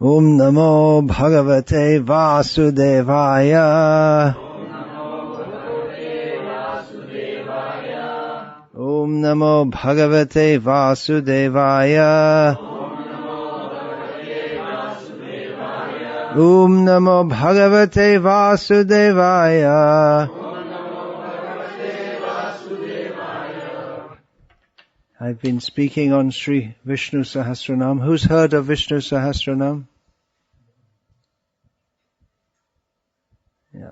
Om Namo Bhagavate Vasudevaya. Om Namo Bhagavate Vasudevaya. Om Namo Bhagavate Vasudevaya. I've been speaking on Sri Vishnu Sahasranama. Who's heard of Vishnu Sahasranama? Yeah.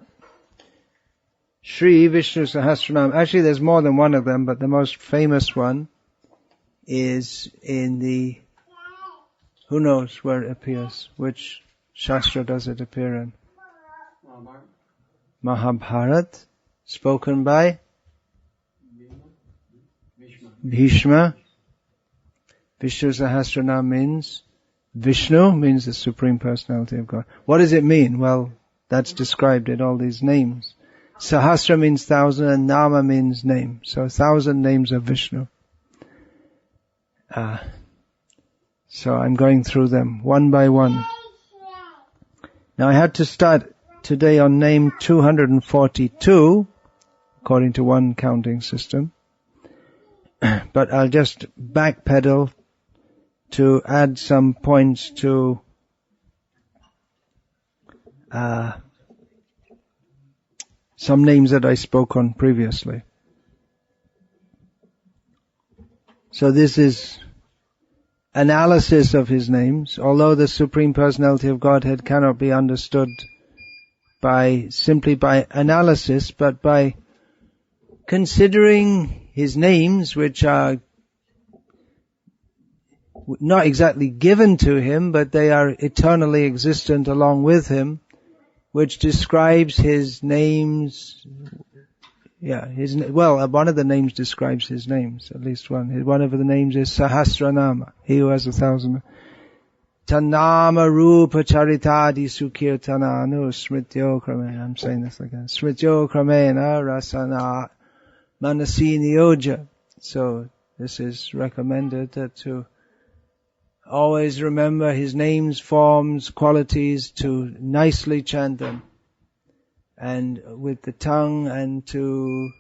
Sri Vishnu Sahasranama. Actually, there's more than one of them, but the most famous one is in the, who knows where it appears? Which Shastra does it appear in? Mahabharata, spoken by Bhishma. Vishnu Sahasranama means, Vishnu means the Supreme Personality of God. What does it mean? Well, that's described in all these names. Sahasra means thousand and Nama means name. So 1,000 names of Vishnu. So I'm going through them one by one. Now I had to start today on name 242, according to one counting system. But I'll just backpedal to add some points to some names that I spoke on previously. So this is analysis of his names. Although the Supreme Personality of Godhead cannot be understood simply by analysis, but by considering his names, which are not exactly given to him, but they are eternally existent along with him, which describes his names. One of the names describes his names, at least one. One of the names is Sahasranama, he who has 1,000. Tanama Rupa Charitadi Sukirtananu Smrityo Kramena. I'm saying this again. Smrityo Kramena Rasana Manasi Niyoja. So this is recommended to always remember his names, forms, qualities, to nicely chant them, and with the tongue, and to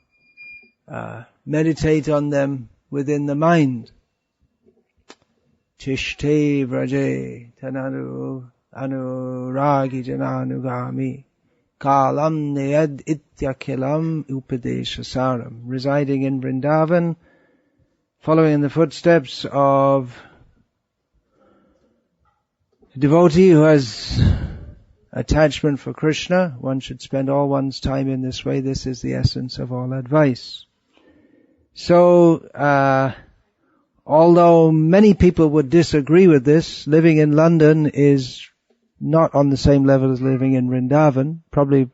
meditate on them within the mind. Tishte vraje tananu anuragi jananugami kalam neyad ityakilam upadeshasaram. Residing in Vrindavan, following in the footsteps of a devotee who has attachment for Krishna, one should spend all one's time in this way. This is the essence of all advice. So, although many people would disagree with this, living in London is not on the same level as living in Vrindavan. Probably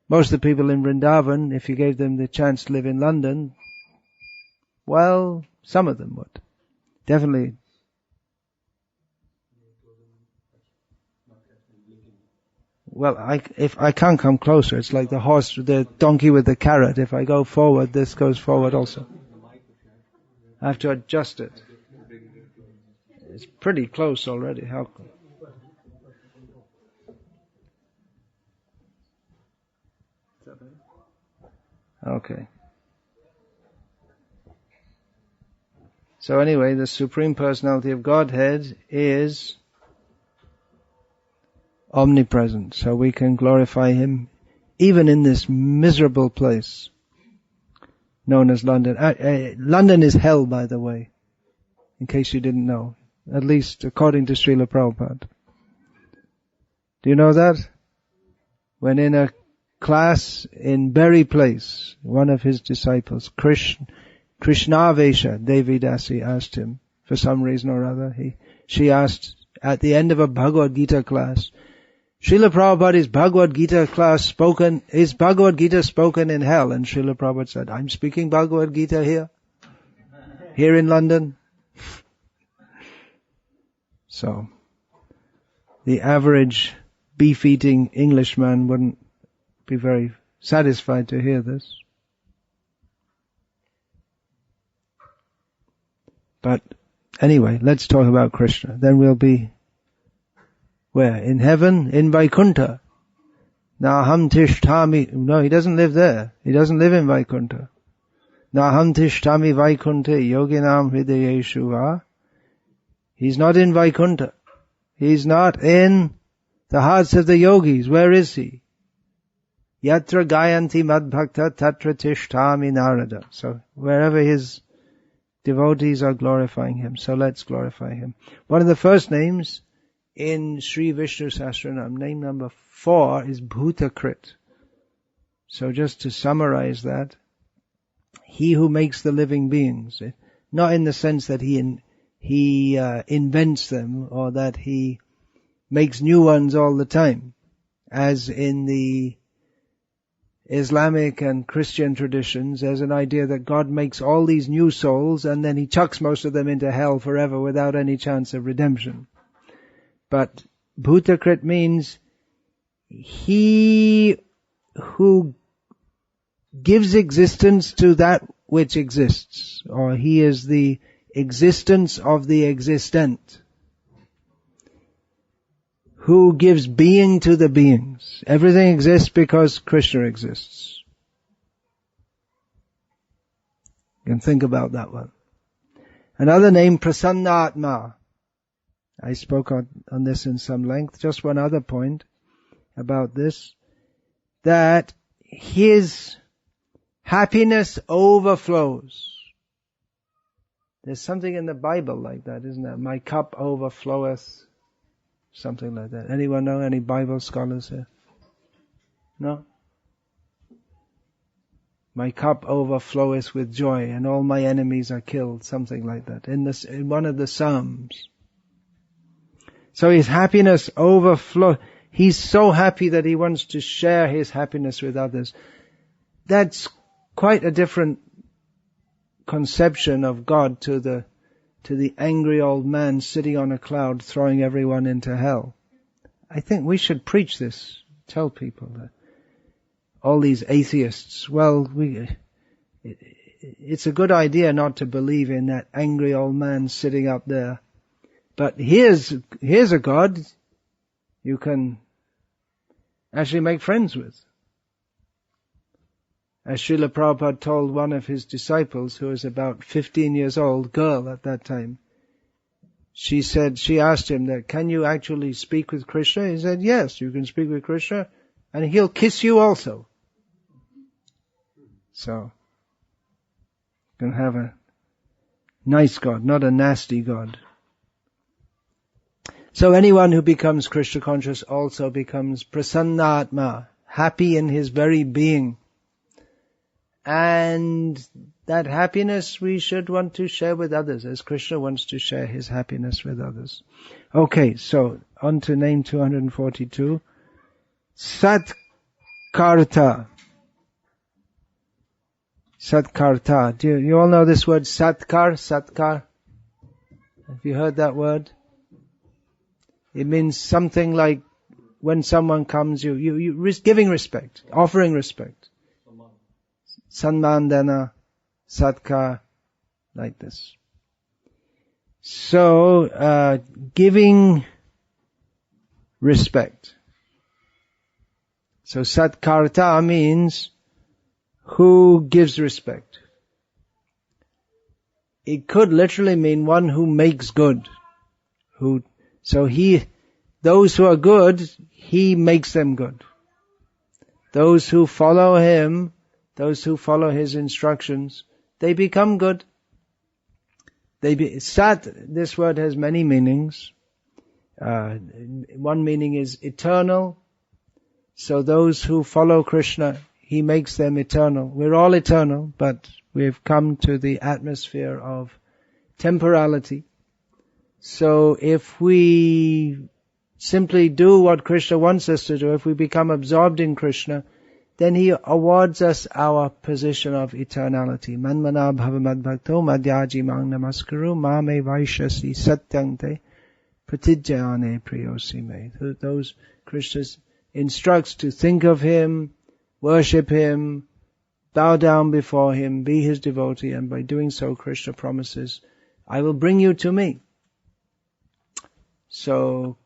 most of the people in Vrindavan, if you gave them the chance to live in London, well, some of them would. Definitely. Well, if I can't come closer, it's like the donkey with the carrot. If I go forward, this goes forward also. I have to adjust it. It's pretty close already. How? Okay. So anyway, the Supreme Personality of Godhead is omnipresent, so we can glorify him even in this miserable place known as London. London is hell, by the way, in case you didn't know, at least according to Srila Prabhupada. Do you know that? When in a class in Berry Place, one of his disciples, Krishnavesha, Devi Dasi, asked him, for some reason or other, she asked at the end of a Bhagavad Gita class, Srila Prabhupada, is Bhagavad Gita spoken in hell? And Srila Prabhupada said, I'm speaking Bhagavad Gita here in London. So, the average beef-eating Englishman wouldn't be very satisfied to hear this. But anyway, let's talk about Krishna. Then we'll be Where? In heaven? In Vaikuntha. Naham tishtami. No, he doesn't live there. He doesn't live in Vaikuntha. Naham tishtami Vaikuntha yoginam hridayeshu va. He's not in Vaikuntha. He's not in the hearts of the yogis. Where is he? Yatra gayanti madbhakta tatra tishtami narada. So wherever his devotees are glorifying him, so let's glorify him. One of the first names in Sri Vishnu Sahasranama, name number 4, is Bhutakrit. So just to summarize that, he who makes the living beings, not in the sense that he invents them or that he makes new ones all the time, as in the Islamic and Christian traditions. There's an idea that God makes all these new souls and then he chucks most of them into hell forever without any chance of redemption. But Bhutakrit means he who gives existence to that which exists, or he is the existence of the existent, who gives being to the beings. Everything exists because Krishna exists. You can think about that one. Another name, Prasannatma. I spoke on this in some length. Just one other point about this, that his happiness overflows. There's something in the Bible like that, isn't there? My cup overfloweth. Something like that. Anyone know? Any Bible scholars here? No? My cup overfloweth with joy and all my enemies are killed. Something like that. In one of the Psalms. So his happiness overflows. He's so happy that he wants to share his happiness with others. That's quite a different conception of God to the angry old man sitting on a cloud throwing everyone into hell. I think we should preach this, tell people that. All these atheists, well, it's a good idea not to believe in that angry old man sitting up there. But here's a God you can actually make friends with. As Srila Prabhupada told one of his disciples, who was about 15 years old, girl at that time, she asked him that, can you actually speak with Krishna? He said, yes, you can speak with Krishna, and he'll kiss you also. So, you can have a nice God, not a nasty God. So anyone who becomes Krishna conscious also becomes prasannatma, happy in his very being. And that happiness we should want to share with others, as Krishna wants to share his happiness with others. Okay, so on to name 242. Satkarta. Satkarta. Do you all know this word Satkar? Satkar? Have you heard that word? It means something like when someone comes, you giving respect, offering respect. Sanmandana, Satkar, like this. So, giving respect. So Satkarta means who gives respect. It could literally mean one who makes good. Those who are good, he makes them good. Those who follow him, those who follow his instructions, they become good. Sat, this word has many meanings. One meaning is eternal. So those who follow Krishna, he makes them eternal. We're all eternal, but we've come to the atmosphere of temporality. So if we simply do what Krishna wants us to do, if we become absorbed in Krishna, then he awards us our position of eternality. Manmana bhavamadbhakto madhyaji mang namaskaru mame vaishasi satyante pratijayane priyosi me. Those Krishna instructs to think of him, worship him, bow down before him, be his devotee, and by doing so Krishna promises, I will bring you to me. So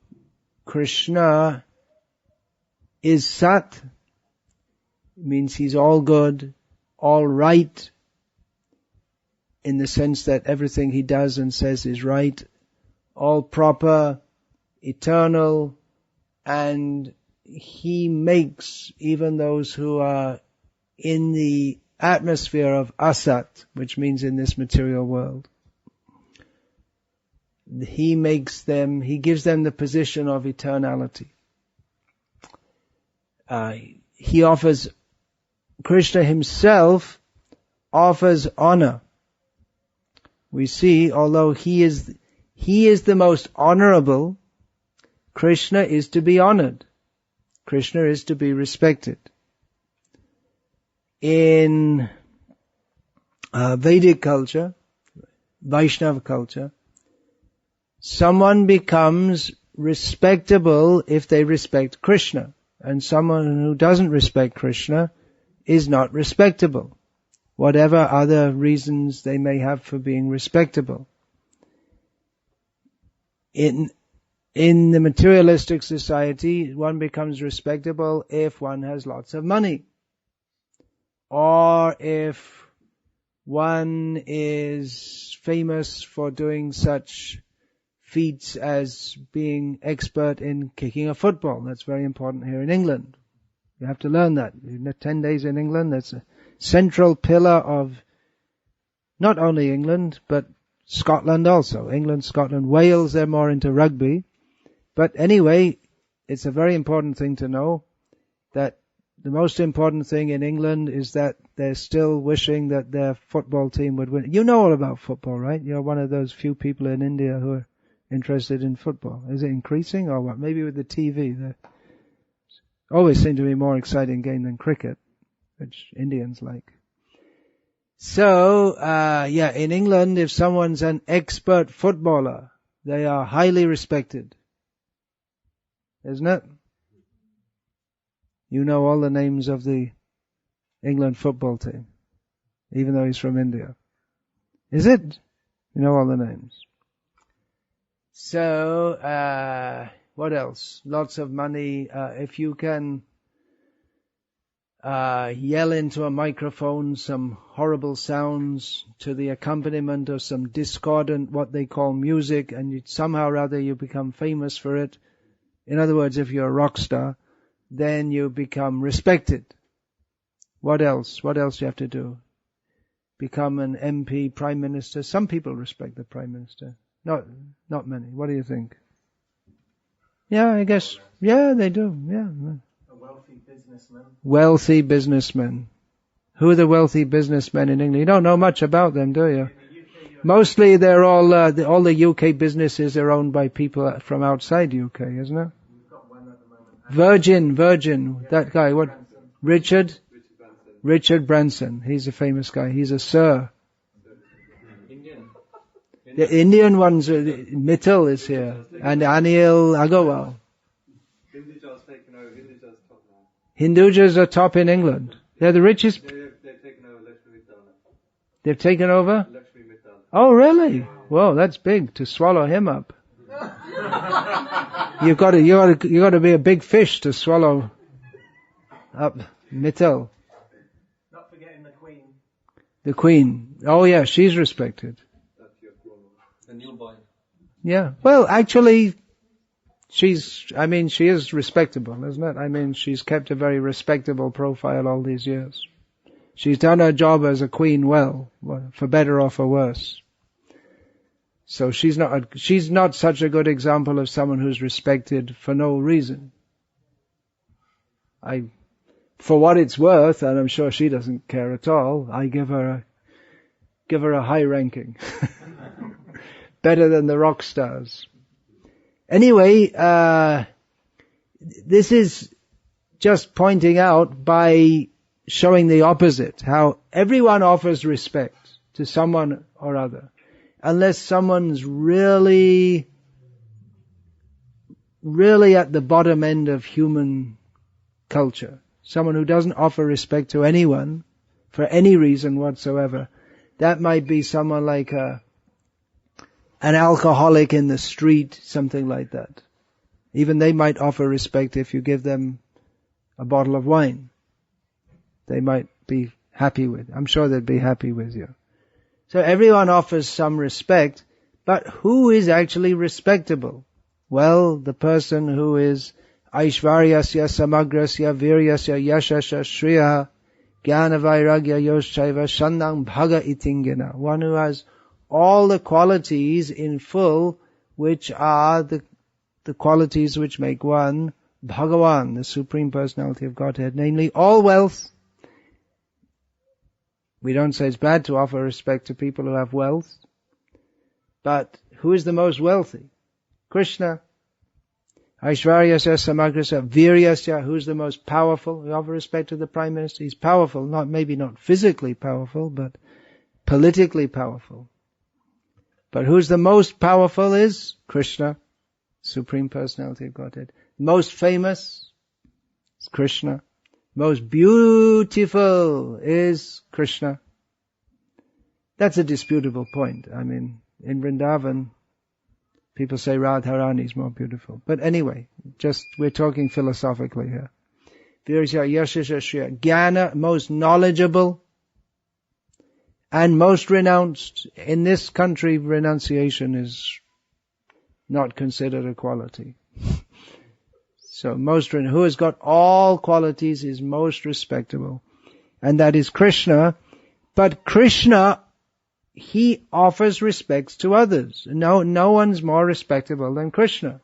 Krishna is Sat, means he's all good, all right, in the sense that everything he does and says is right, all proper, eternal, and he makes even those who are in the atmosphere of Asat, which means in this material world, he gives them the position of eternality. Krishna himself offers honor. We see, although he is the most honorable, Krishna is to be honored. Krishna is to be respected. In Vedic culture, Vaishnava culture, someone becomes respectable if they respect Krishna, and someone who doesn't respect Krishna is not respectable, whatever other reasons they may have for being respectable. In the materialistic society, one becomes respectable if one has lots of money, or if one is famous for doing such feats as being expert in kicking a football. That's very important here in England. You have to learn that. 10 days in England, that's a central pillar of not only England, but Scotland also. England, Scotland, Wales, they're more into rugby. But anyway, it's a very important thing to know that the most important thing in England is that they're still wishing that their football team would win. You know all about football, right? You're one of those few people in India who are interested in football. Is it increasing or what? Maybe with the TV. They always seem to be a more exciting game than cricket, which Indians like. So, in England, if someone's an expert footballer, they are highly respected. Isn't it? You know all the names of the England football team, even though he's from India. Is it? You know all the names. So, what else? Lots of money. If you can yell into a microphone some horrible sounds to the accompaniment of some discordant, what they call music, and somehow or other you become famous for it. In other words, if you're a rock star, then you become respected. What else? What else do you have to do? Become an MP, Prime Minister. Some people respect the Prime Minister. Not many. What do you think? Yeah, I guess. Yeah, they do. Yeah. A wealthy businessman. Wealthy businessmen. Who are the wealthy businessmen in England? You don't know much about them, do you? Mostly they're all the UK businesses are owned by people from outside UK, isn't it? Virgin, that guy, what? Richard Branson. He's a famous guy. He's a Sir. The Indian ones, Mittal is here, and Anil Agarwal. Hindujas are top in England. They're the richest. They've taken over? Oh, really? Whoa, that's big to swallow him up. You got to be a big fish to swallow up Mittal. Not forgetting the Queen. The Queen. Oh yeah, she's respected. The new boy. Yeah. Well, actually, she is respectable, isn't it? I mean, she's kept a very respectable profile all these years. She's done her job as a queen well, for better or for worse. So she's not such a good example of someone who's respected for no reason. For what it's worth, and I'm sure she doesn't care at all, I give her a high ranking. Better than the rock stars. Anyway, this is just pointing out by showing the opposite, how everyone offers respect to someone or other. Unless someone's really, really at the bottom end of human culture. Someone who doesn't offer respect to anyone for any reason whatsoever. That might be someone like an alcoholic in the street, something like that. Even they might offer respect if you give them a bottle of wine. They might be happy with. I'm sure they'd be happy with you. So everyone offers some respect, but who is actually respectable? Well, the person who is Aishvaryasya, Samagrasya, Viryasya, Yashasya, Shriya, Jnana Vairagya, Yoshchaiva, Shandang Bhaga Itingena. One who has all the qualities in full, which are the qualities which make one Bhagavan, the Supreme Personality of Godhead, namely all wealth. We don't say it's bad to offer respect to people who have wealth, but who is the most wealthy? Krishna. Aishvaryasya, Samagrasya, Viryasya, who's the most powerful? We offer respect to the Prime Minister. He's powerful, maybe not physically powerful, but politically powerful. But who's the most powerful is Krishna, Supreme Personality of Godhead. Most famous is Krishna. Most beautiful is Krishna. That's a disputable point. I mean, in Vrindavan, people say Radharani is more beautiful. But anyway, we're talking philosophically here. Viryasya, Yashasya, Shriya. Jnana, most knowledgeable and most renounced. In this country, renunciation is not considered a quality. So who has got all qualities is most respectable. And that is Krishna. But Krishna, he offers respects to others. No one's more respectable than Krishna.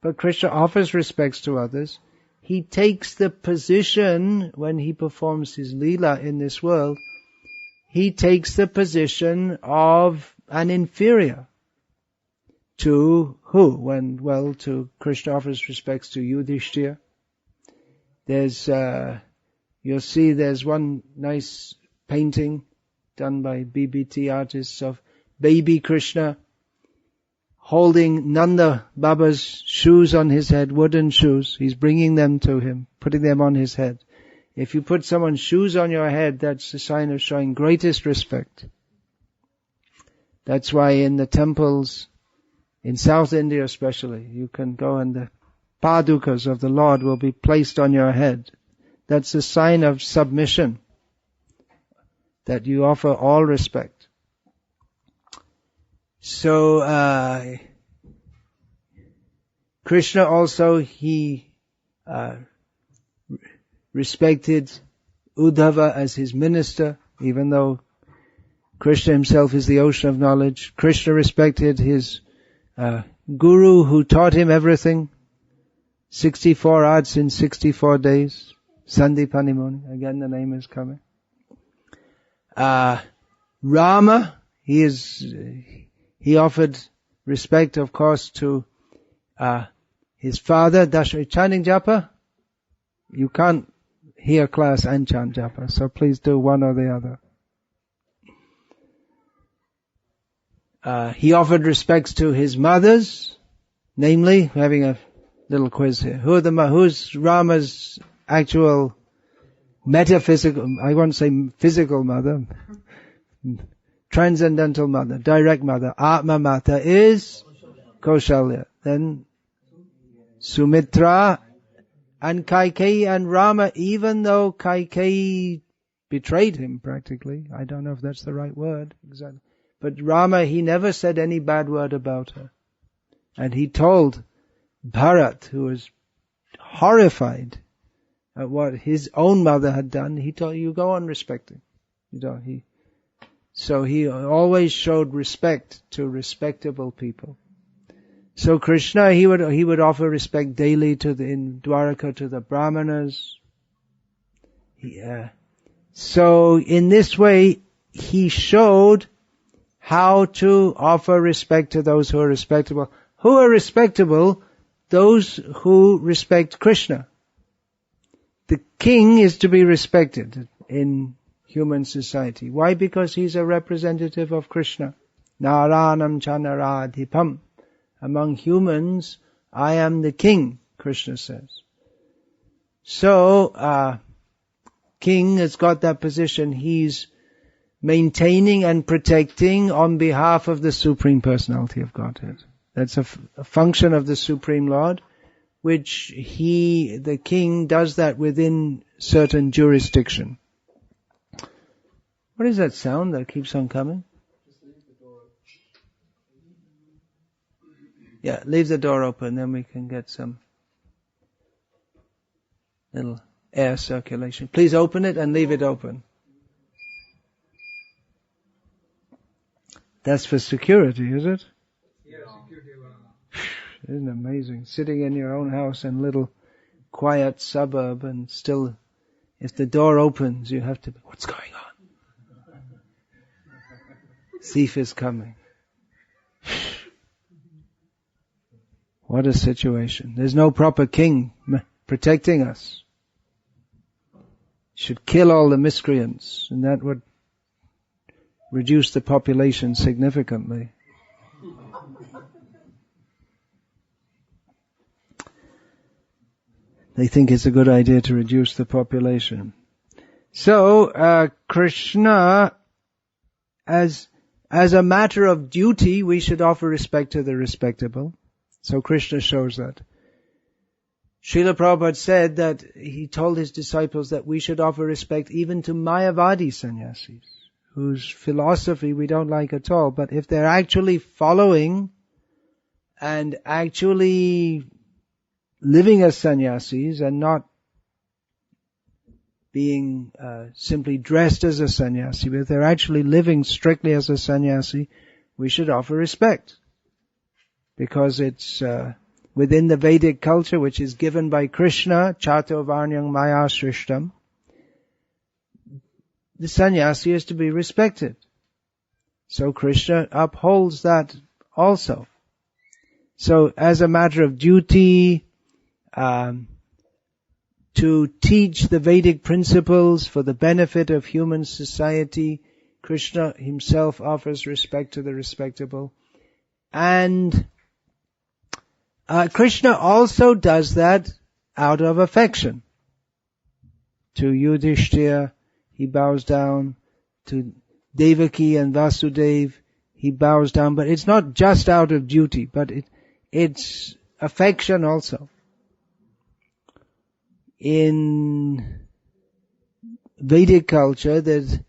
But Krishna offers respects to others. He takes the position, when he performs his Leela in this world, he takes the position of an inferior. To who? To Krishna offers respects to Yudhishthira. You'll see there's one nice painting done by BBT artists of baby Krishna holding Nanda Baba's shoes on his head, wooden shoes. He's bringing them to him, putting them on his head. If you put someone's shoes on your head, that's a sign of showing greatest respect. That's why in the temples, in South India especially, you can go and the padukas of the Lord will be placed on your head. That's a sign of submission, that you offer all respect. So, Krishna also, he respected Uddhava as his minister, even though Krishna himself is the ocean of knowledge. Krishna respected his guru who taught him everything. 64 arts in 64 days. Sandipani Muni. Again, the name is coming. Rama, he offered respect, of course, to his father, Dasharatha. Chanting japa? You can't hear class and chant japa, so please do one or the other. He offered respects to his mothers, namely, having a little quiz here. Who's Rama's actual metaphysical, I won't say physical mother, transcendental mother, direct mother, Atma Mata is Kaushalya. Then Sumitra and Kaikeyi and Rama, even though Kaikeyi betrayed him practically, I don't know if that's the right word exactly, but Rama, he never said any bad word about her. And he told Bharat, who was horrified at what his own mother had done, he told, you go on respecting. So he always showed respect to respectable people. So Krishna, he would offer respect daily in Dwaraka to the Brahmanas. So in this way, he showed how to offer respect to those who are respectable. Who are respectable? Those who respect Krishna. The king is to be respected in human society. Why? Because he's a representative of Krishna. Naranam Chanaradhipam. Among humans, I am the king, Krishna says. So, king has got that position. He's maintaining and protecting on behalf of the Supreme Personality of Godhead. That's a function of the Supreme Lord. which the king does that within certain jurisdiction. What is that sound that keeps on coming? Yeah, leave the door open, then we can get some little air circulation. Please open it and leave it open. That's for security, is it? Yeah, security. Isn't it amazing? Sitting in your own house in a little quiet suburb and still, if the door opens, you have to, what's going on? Thief is coming. What a situation. There's no proper king protecting us. Should kill all the miscreants, and that would reduce the population significantly. They think it's a good idea to reduce the population. So, Krishna, as a matter of duty, we should offer respect to the respectable. So Krishna shows that. Srila Prabhupada said that he told his disciples that we should offer respect even to Mayavadi sannyasis, whose philosophy we don't like at all. But if they're actually following and actually living as sannyasis and not being simply dressed as a sannyasi, but if they're actually living strictly as a sannyasi, we should offer respect. Because it's within the Vedic culture, which is given by Krishna, Chato Varnyam Maya Shrishtam, the sannyasi is to be respected. So Krishna upholds that also. So as a matter of duty, to teach the Vedic principles for the benefit of human society, Krishna himself offers respect to the respectable. And Krishna also does that out of affection. To Yudhishthira, he bows down. To Devaki and Vasudeva, he bows down. But it's not just out of duty, but it's affection also. In Vedic culture, that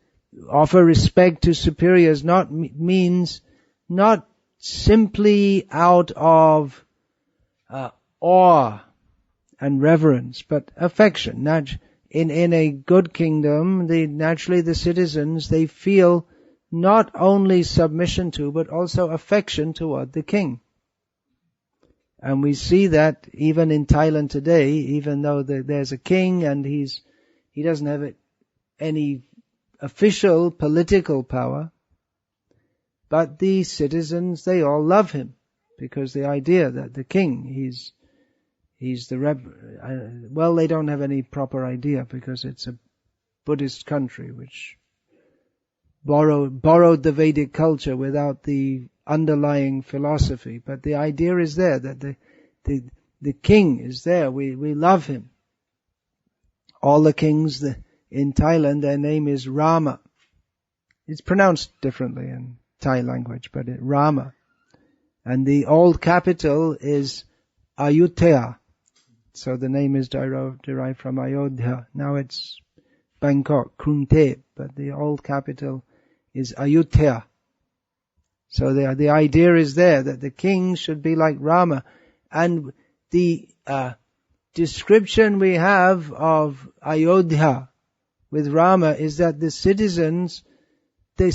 offer respect to superiors means not simply out of awe and reverence, but affection. In a good kingdom, naturally the citizens, they feel not only submission to, but also affection toward the king. And we see that even in Thailand today, even though there's a king and he doesn't have any official political power, but the citizens, they all love him. Because the idea that the king, he's the well, they don't have any proper idea because it's a Buddhist country which borrowed the Vedic culture without the underlying philosophy. But the idea is there that the king is there. We love him. All the kings in Thailand, their name is Rama. It's pronounced differently in Thai language, but Rama. And the old capital is Ayutthaya. So the name is derived from Ayodhya. Now it's Bangkok, Krungthep, but the old capital is Ayutthaya. So the idea is there that the king should be like Rama. And the description we have of Ayodhya with Rama is that the citizens, they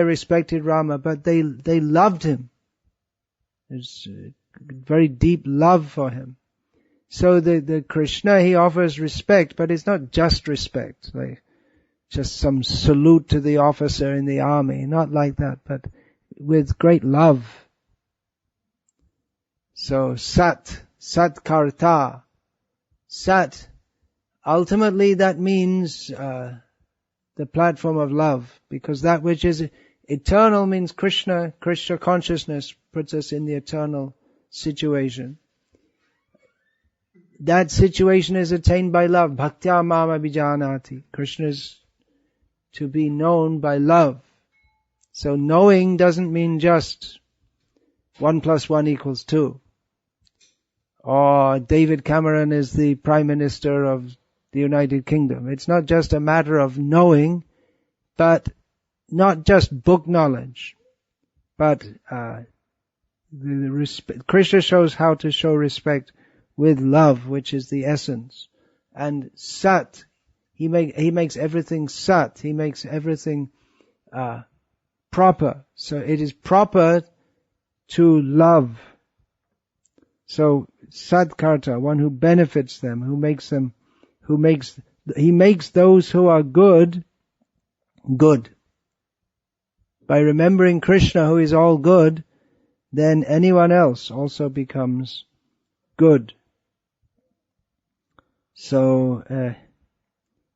respected Rama, but they loved him. There's a very deep love for him. So the Krishna, he offers respect, but it's not just respect, like just some salute to the officer in the army, not like that, but with great love. So Satkarta, Sat, ultimately that means the platform of love, because that which is eternal means Krishna consciousness puts us in the eternal situation. That situation is attained by love. Bhaktya mama bijanati. Krishna is to be known by love. So knowing doesn't mean just 1 + 1 = 2. or David Cameron is the Prime Minister of the United Kingdom. It's not just a matter of knowing, but not just book knowledge, but the respect. Krishna shows how to show respect with love, which is the essence. And Sat, he makes everything Sat. He makes everything proper. So it is proper to love. So Satkarta, one who benefits them, he makes those who are good, good. By remembering Krishna, who is all good, then anyone else also becomes good. So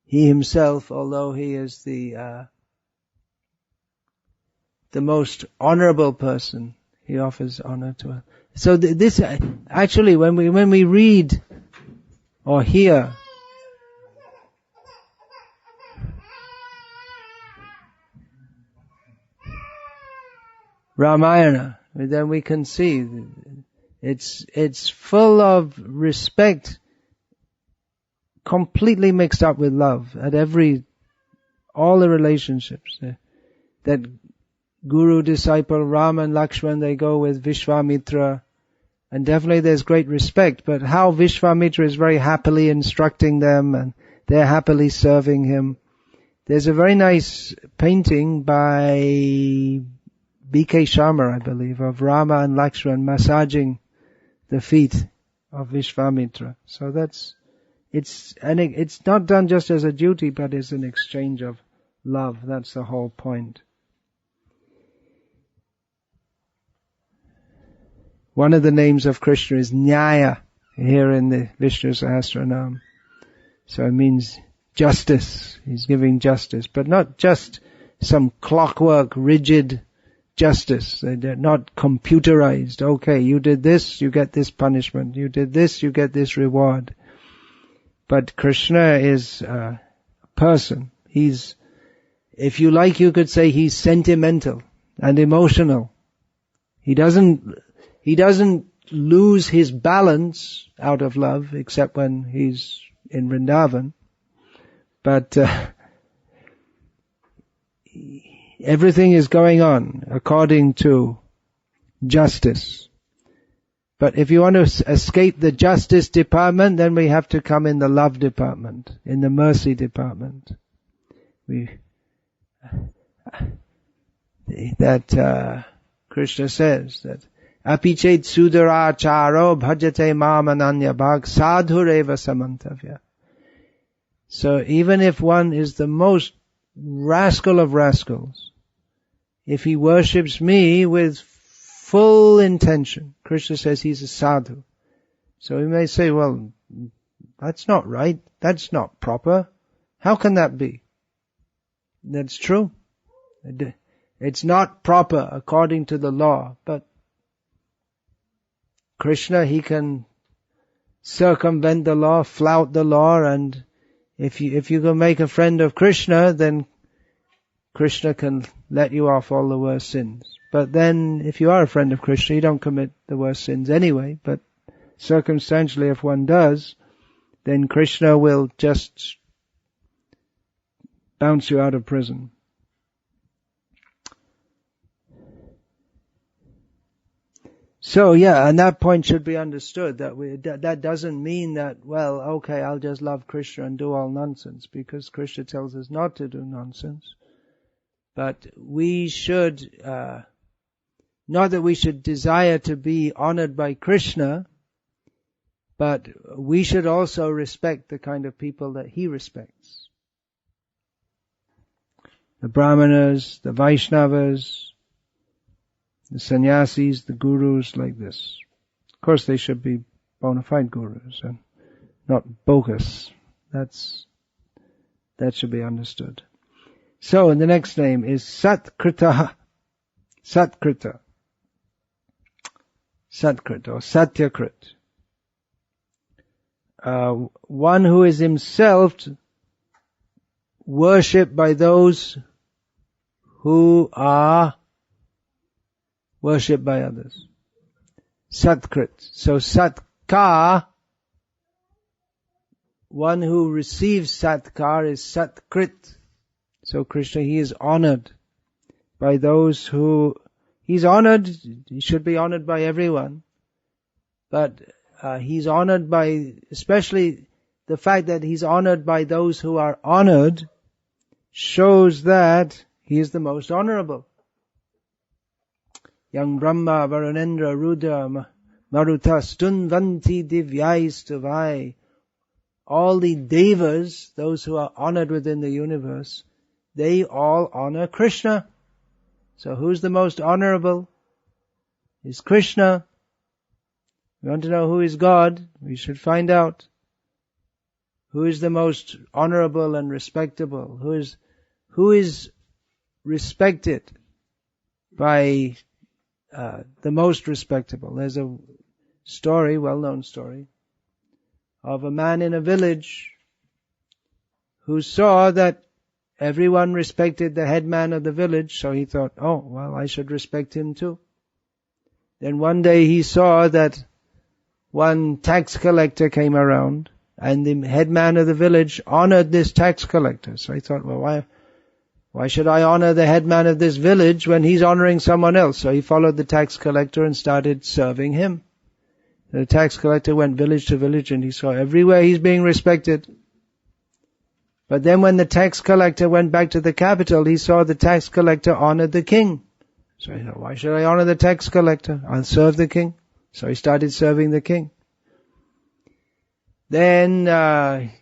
he himself, although he is the most honorable person, he offers honor to us. So this actually, when we read or hear Ramayana, then we can see it's full of respect, completely mixed up with love at all the relationships. That guru, disciple, Rama and Lakshman, they go with Vishwamitra, and definitely there's great respect, but how Vishwamitra is very happily instructing them and they're happily serving him. There's a very nice painting by B.K. Sharma, I believe, of Rama and Lakshman massaging the feet of Vishwamitra. So it's not done just as a duty, but it's an exchange of love. That's the whole point. One of the names of Krishna is Nyaya, here in the Vishnu Sahasranama. So it means justice. He's giving justice, but not just some clockwork, rigid justice. They're not computerized. Okay, you did this, you get this punishment. You did this, you get this reward. But Krishna is a person. If you like, you could say he's sentimental and emotional. He doesn't lose his balance out of love, except when he's in Vrindavan. But everything is going on according to justice. But if you want to escape the justice department, then we have to come in the love department, in the mercy department. Krishna says that Apichet sudaracharo bhajate mam ananya bhag sadhureva samantavya. So even if one is the most rascal of rascals, if he worships me with full intention, Krishna says he's a sadhu. So we may say, well, that's not right, that's not proper. How can that be? That's true. It's not proper according to the law, but Krishna, he can circumvent the law, flout the law, and if you can make a friend of Krishna, then Krishna can let you off all the worst sins. But then, if you are a friend of Krishna, you don't commit the worst sins anyway, but circumstantially if one does, then Krishna will just bounce you out of prison. So yeah, and that point should be understood, that doesn't mean that, well, okay, I'll just love Krishna and do all nonsense, because Krishna tells us not to do nonsense. But we should, not that we should desire to be honored by Krishna, but we should also respect the kind of people that he respects. The Brahmanas, the Vaishnavas, the sannyasis, the gurus, like this. Of course they should be bona fide gurus and not bogus. That should be understood. So, the next name is Satkrtah. Satkrtah. Satkrtah or Satyakrit. One who is himself worshipped by those who are worshipped by others. Satkrit. So Sat Satkar, one who receives Satkar is Satkrtah. So Krishna, he is honored by those who, he's honored, he should be honored by everyone. But he's honored by, especially the fact that he's honored by those who are honored shows that he is the most honorable. Yang Brahma Varunendra Rudra Maruta Stunvanti Divyaistavai. All the devas, those who are honored within the universe, they all honor Krishna. So who's the most honorable? Is Krishna. We want to know who is God, we should find out. Who is the most honorable and respectable? Who is respected by the most respectable? There's a story, well-known story, of a man in a village who saw that everyone respected the headman of the village, so he thought, oh, well, I should respect him too. Then one day he saw that one tax collector came around, and the headman of the village honored this tax collector. So he thought, well, why should I honor the headman of this village when he's honoring someone else? So he followed the tax collector and started serving him. The tax collector went village to village and he saw everywhere he's being respected. But then when the tax collector went back to the capital, he saw the tax collector honored the king. So he thought, why should I honor the tax collector? I'll serve the king. So he started serving the king. Then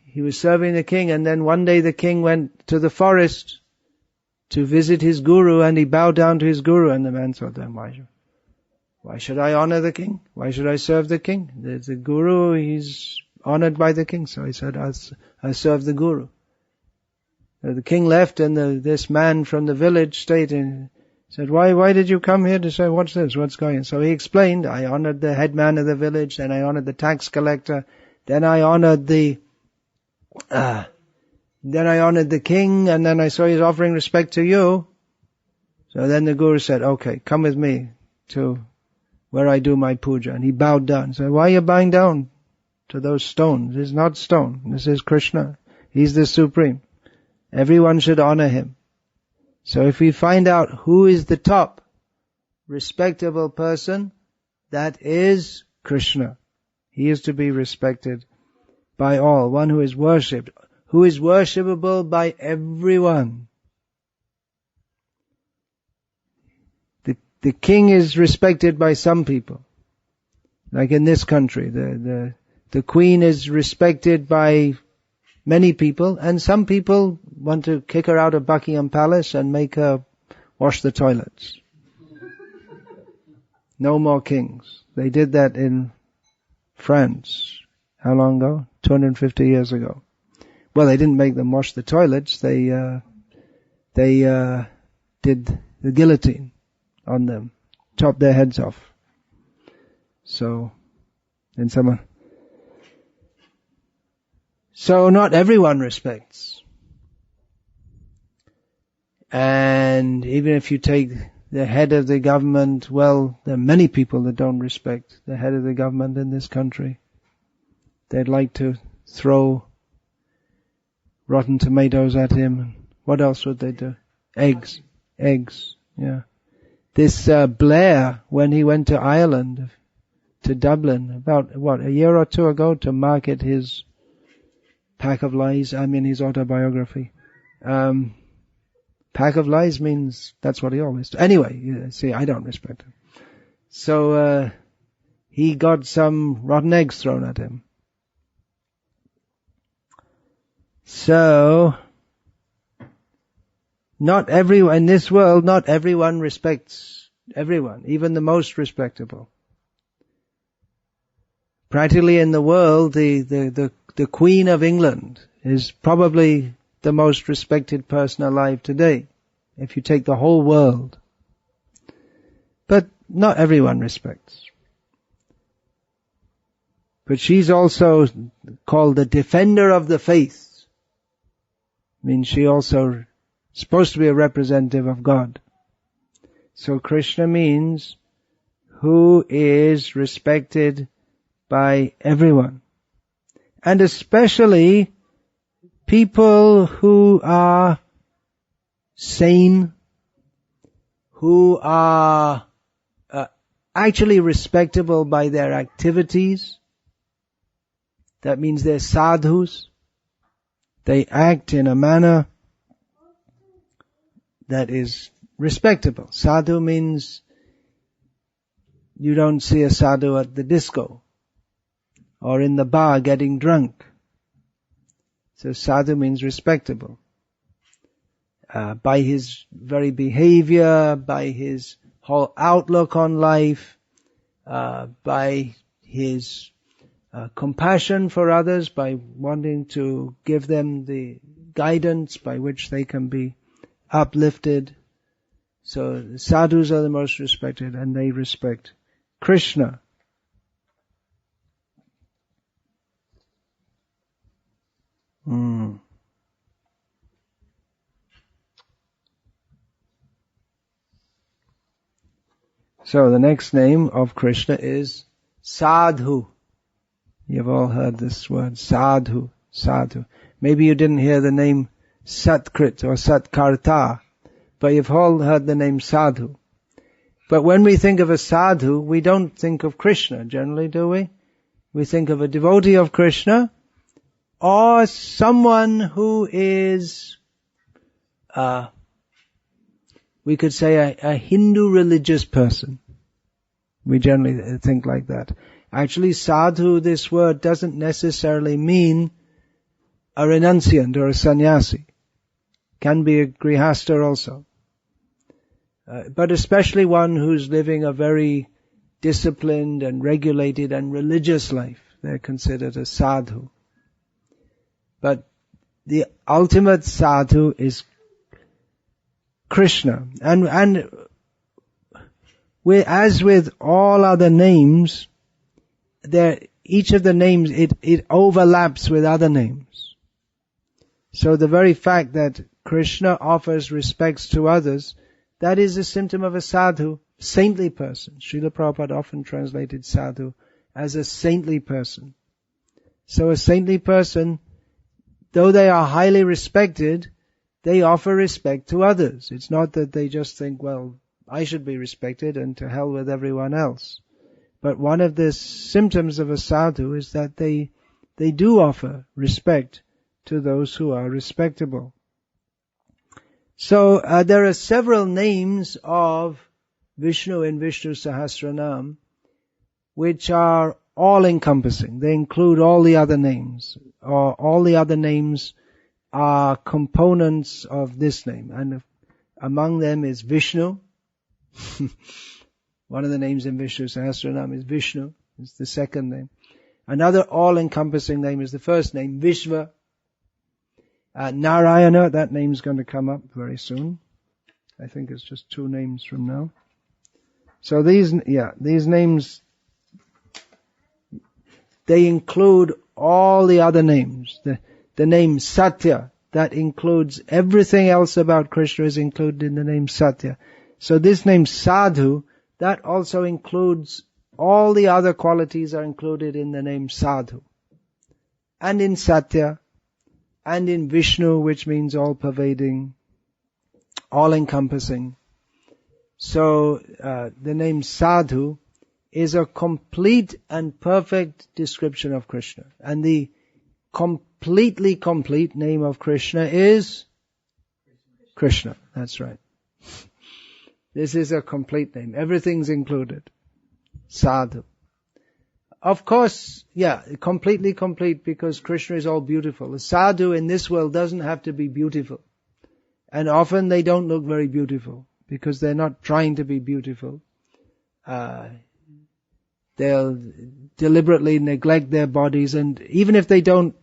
he was serving the king, and then one day the king went to the forest to visit his guru, and he bowed down to his guru, and the man thought, why should I honor the king? Why should I serve the king? The guru, he's honored by the king. So he said, I'll serve the guru. So the king left, and this man from the village stayed and said, why did you come here to say, what's this? What's going on? So he explained, I honored the headman of the village, then I honored the tax collector, then I honored the king, and then I saw he's offering respect to you. So then the guru said, okay, come with me to where I do my puja. And he bowed down. So why are you bowing down to those stones? It's not stone. This is Krishna. He's the supreme. Everyone should honor him. So if we find out who is the top respectable person, that is Krishna. He is to be respected by all. One who is worshipped, who is worshipable by everyone. The king is respected by some people. Like in this country, the queen is respected by many people, and some people want to kick her out of Buckingham Palace and make her wash the toilets. No more kings. They did that in France. How long ago? 250 years ago. Well, they didn't make them wash the toilets. They did the guillotine on them, chopped their heads off. So, then someone. So not everyone respects. And even if you take the head of the government, well, there are many people that don't respect the head of the government in this country. They'd like to throw rotten tomatoes at him. What else would they do? Eggs, yeah. This Blair, when he went to Ireland, to Dublin, about, a year or two ago, to market his Pack of Lies, his autobiography. Pack of Lies means, that's what he always does. Anyway, see, I don't respect him. So, he got some rotten eggs thrown at him. So, not everyone, in this world, not everyone respects everyone, even the most respectable. Practically in the world, the Queen of England is probably the most respected person alive today, if you take the whole world. But not everyone respects. But she's also called the defender of the faith. She also supposed to be a representative of God. So Krishna means who is respected by everyone. And especially people who are sane, who are actually respectable by their activities. That means they're sadhus. They act in a manner that is respectable. Sadhu means you don't see a sadhu at the disco or in the bar getting drunk. So sadhu means respectable. By his very behavior, by his whole outlook on life, by his compassion for others, by wanting to give them the guidance by which they can be uplifted. So the sadhus are the most respected, and they respect Krishna. So the next name of Krishna is Sadhuh. You've all heard this word, Sadhuh, Sadhuh. Maybe you didn't hear the name Satkrtah or Satkarta, but you've all heard the name Sadhuh. But when we think of a sadhu, we don't think of Krishna generally, do we? We think of a devotee of Krishna, or someone who is, we could say a Hindu religious person. We generally think like that. Actually, sadhu, this word doesn't necessarily mean a renunciant or a sannyasi. Can be a grihastha also. But especially one who's living a very disciplined and regulated and religious life. They're considered a sadhu. But the ultimate sadhu is Krishna. And as with all other names, each of the names, it overlaps with other names. So the very fact that Krishna offers respects to others, that is a symptom of a sadhu, saintly person. Srila Prabhupada often translated sadhu as a saintly person. So a saintly person, though they are highly respected, they offer respect to others. It's not that they just think, well, I should be respected and to hell with everyone else. But one of the symptoms of a sadhu is that they do offer respect to those who are respectable. So there are several names of Vishnu in Vishnu Sahasranama which are all-encompassing. They include all the other names, or all the other names are components of this name. And among them is Vishnu. One of the names in Vishnu Sahasranama is Vishnu. It's the second name. Another all-encompassing name is the first name, Vishva. Narayana, that name's going to come up very soon. I think it's just 2 names from now. So these names, they include all the other names. The name Satya, that includes everything else about Krishna is included in the name Satya. So this name Sadhu, that also includes all the other qualities are included in the name Sadhu. And in Satya, and in Vishnu, which means all-pervading, all-encompassing. So the name Sadhu is a complete and perfect description of Krishna. And the completely complete name of Krishna is Krishna. That's right. This is a complete name. Everything's included. Sadhu. Of course, completely complete because Krishna is all beautiful. A sadhu in this world doesn't have to be beautiful. And often they don't look very beautiful because they're not trying to be beautiful. They'll deliberately neglect their bodies, and even if they don't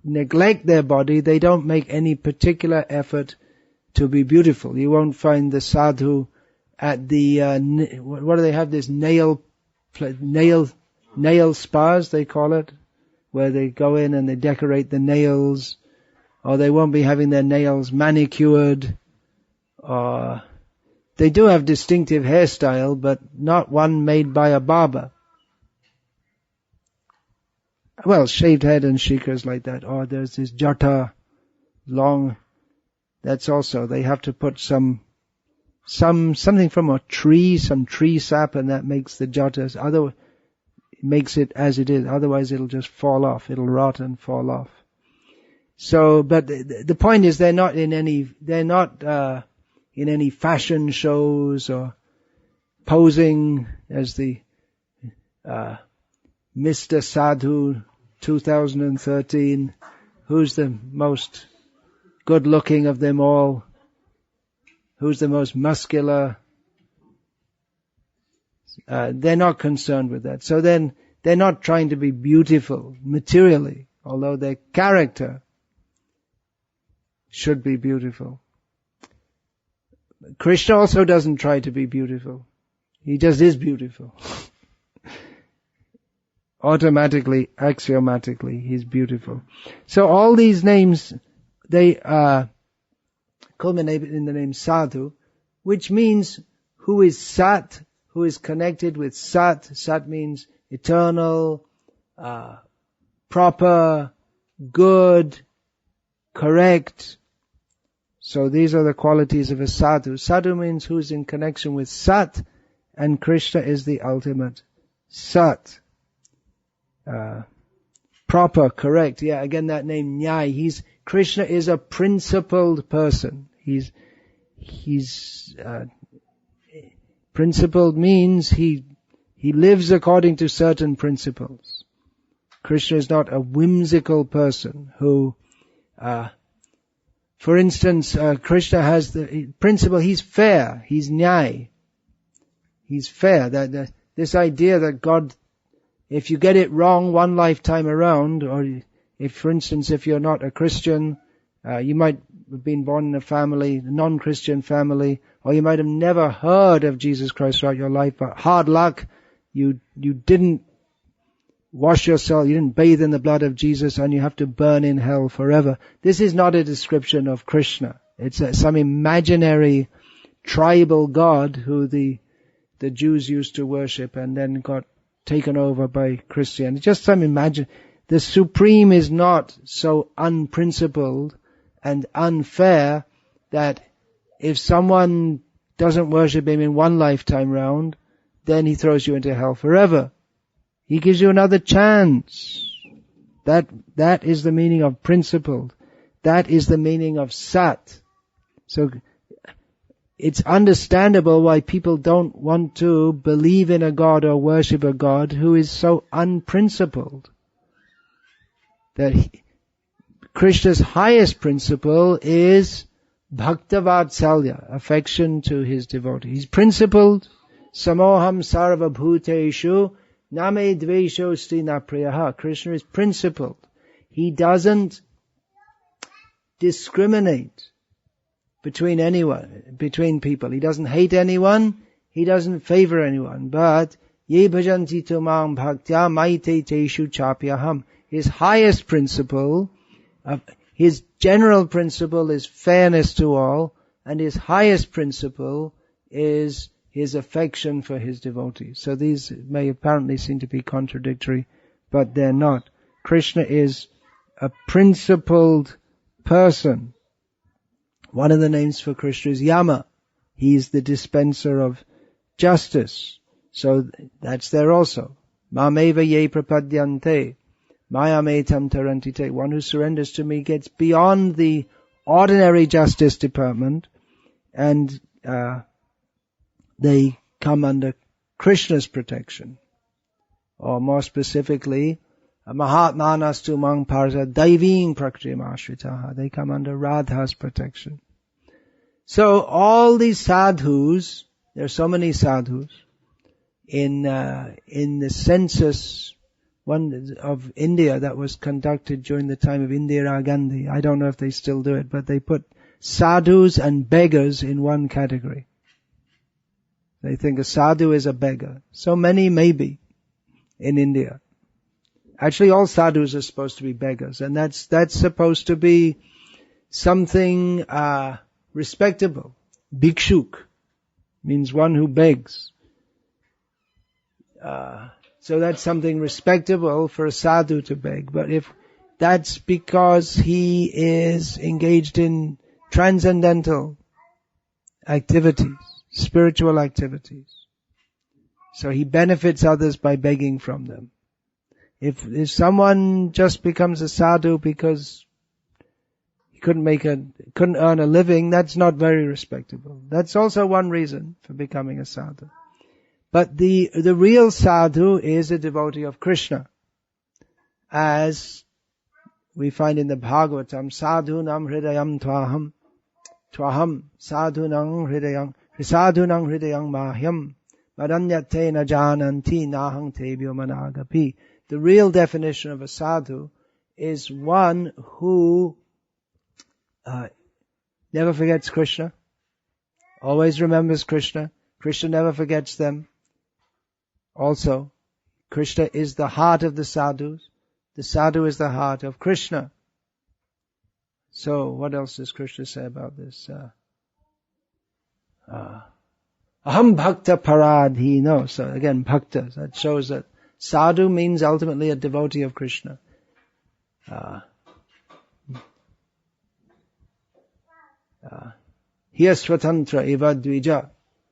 neglect their body, they don't make any particular effort to be beautiful. You won't find the sadhu at the, what do they have, this nail spas, they call it, where they go in and they decorate the nails, or they won't be having their nails manicured, or they do have distinctive hairstyle, but not one made by a barber. well, shaved head and shikhas like that. Or there's this jata, long, that's also, they have to put something from a tree, some tree sap, and that makes the jatas, makes it as it is. Otherwise it'll just fall off. It'll rot and fall off. So, but the point is they're not in any fashion shows or posing as the, Mr. Sadhuh 2013, who's the most good looking of them all, who's the most muscular. They're not concerned with that. So then they're not trying to be beautiful materially, although their character should be beautiful. Krishna also doesn't try to be beautiful. He just is beautiful. Automatically, axiomatically, he's beautiful. So all these names, they culminate in the name Sadhu, which means who is Sat, who is connected with Sat. Sat means eternal, proper, good, correct. So these are the qualities of a Sadhu. Sadhu means who is in connection with Sat, and Krishna is the ultimate Sat. Proper, correct. Yeah, again that name Nyai. Krishna is a principled person. He's principled means he lives according to certain principles. Krishna is not a whimsical person who, for instance, Krishna has the principle, he's fair, he's Nyai. He's fair. This idea that God, if you get it wrong one lifetime around, or if, for instance, if you're not a Christian, you might have been born in a non-Christian family, or you might have never heard of Jesus Christ throughout your life, but hard luck, you didn't wash yourself, you didn't bathe in the blood of Jesus, and you have to burn in hell forever. This is not a description of Krishna. It's some imaginary tribal god who the Jews used to worship and then got taken over by Christianity. Just some imagine. The Supreme is not so unprincipled and unfair that if someone doesn't worship him in one lifetime round, then he throws you into hell forever. He gives you another chance. That is the meaning of principled. That is the meaning of Sat. So it's understandable why people don't want to believe in a God or worship a God who is so unprincipled. That Krishna's highest principle is Bhaktavatsalya, affection to his devotee. He's principled. Samoham sarva bhuteshu name dvesho stina priyaha. Krishna is principled. He doesn't discriminate between people. He doesn't hate anyone. He doesn't favor anyone. But ye bhajanti tumam bhaktya maite teshu chapyaham. His highest principle, his general principle is fairness to all, and his highest principle is his affection for his devotees. So these may apparently seem to be contradictory, but they're not. Krishna is a principled person. One of the names for Krishna is Yama. He's the dispenser of justice. So that's there also. Mameva ye prapadyante. Mayametam tarantite. One who surrenders to me gets beyond the ordinary justice department, and they come under Krishna's protection. Or more specifically, Mahatmanastu mang parsa daiving prakrim ashritaha. They come under Radha's protection. So all these sadhus, there are so many sadhus, in the census of India that was conducted during the time of Indira Gandhi. I don't know if they still do it, but they put sadhus and beggars in one category. They think a sadhu is a beggar. So many maybe in India. Actually, all sadhus are supposed to be beggars, and that's supposed to be something respectable. Bhikshuk means one who begs. So that's something respectable for a sadhu to beg. But if that's because he is engaged in transcendental activities, spiritual activities, so he benefits others by begging from them. If someone just becomes a sadhu because he couldn't earn a living, that's not very respectable. That's also one reason for becoming a sadhu. But the real sadhu is a devotee of Krishna. As we find in the Bhagavatam, sadhunam hridayam tvaham sadhunam hridayam mahyam madanyate na jananti nahang tebhyo managapi. The real definition of a sadhu is one who never forgets Krishna, always remembers Krishna. Krishna never forgets them. Also, Krishna is the heart of the sadhus. The sadhu is the heart of Krishna. So, what else does Krishna say about this? Aham bhakta paradhino. So again, bhakta. That shows that sadhu means ultimately a devotee of Krishna. Hiya swatantra eva dvija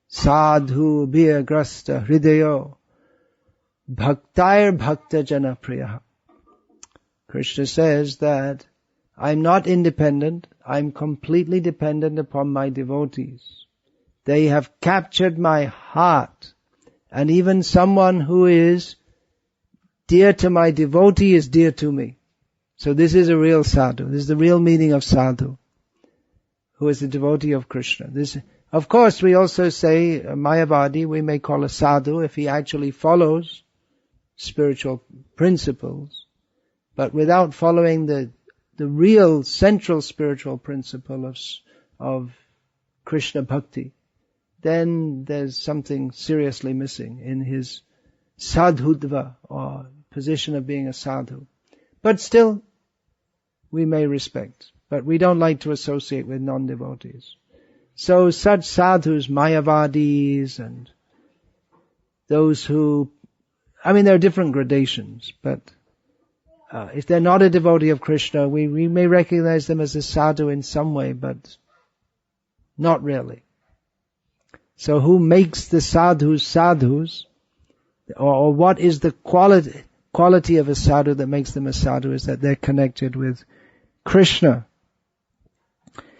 sadhu bhiyagrasta hridayo bhaktair bhakta jana priya. Krishna says that I'm not independent, I'm completely dependent upon my devotees. They have captured my heart, and even someone who is dear to my devotee is dear to me. So this is a real sadhu. This is the real meaning of sadhu, who is the devotee of Krishna. This, of course, we also say a Mayavadi, we may call a sadhu if he actually follows spiritual principles, but without following the real central spiritual principle of Krishna Bhakti, then there's something seriously missing in his sadhudva, or position of being a sadhu. But still, we may respect. But we don't like to associate with non-devotees. So such sadhus, Mayavadis, and those who, there are different gradations, but if they're not a devotee of Krishna, we may recognize them as a sadhu in some way, but not really. So who makes the sadhus sadhus, or what is the quality of a sadhu that makes them a sadhu, is that they're connected with Krishna.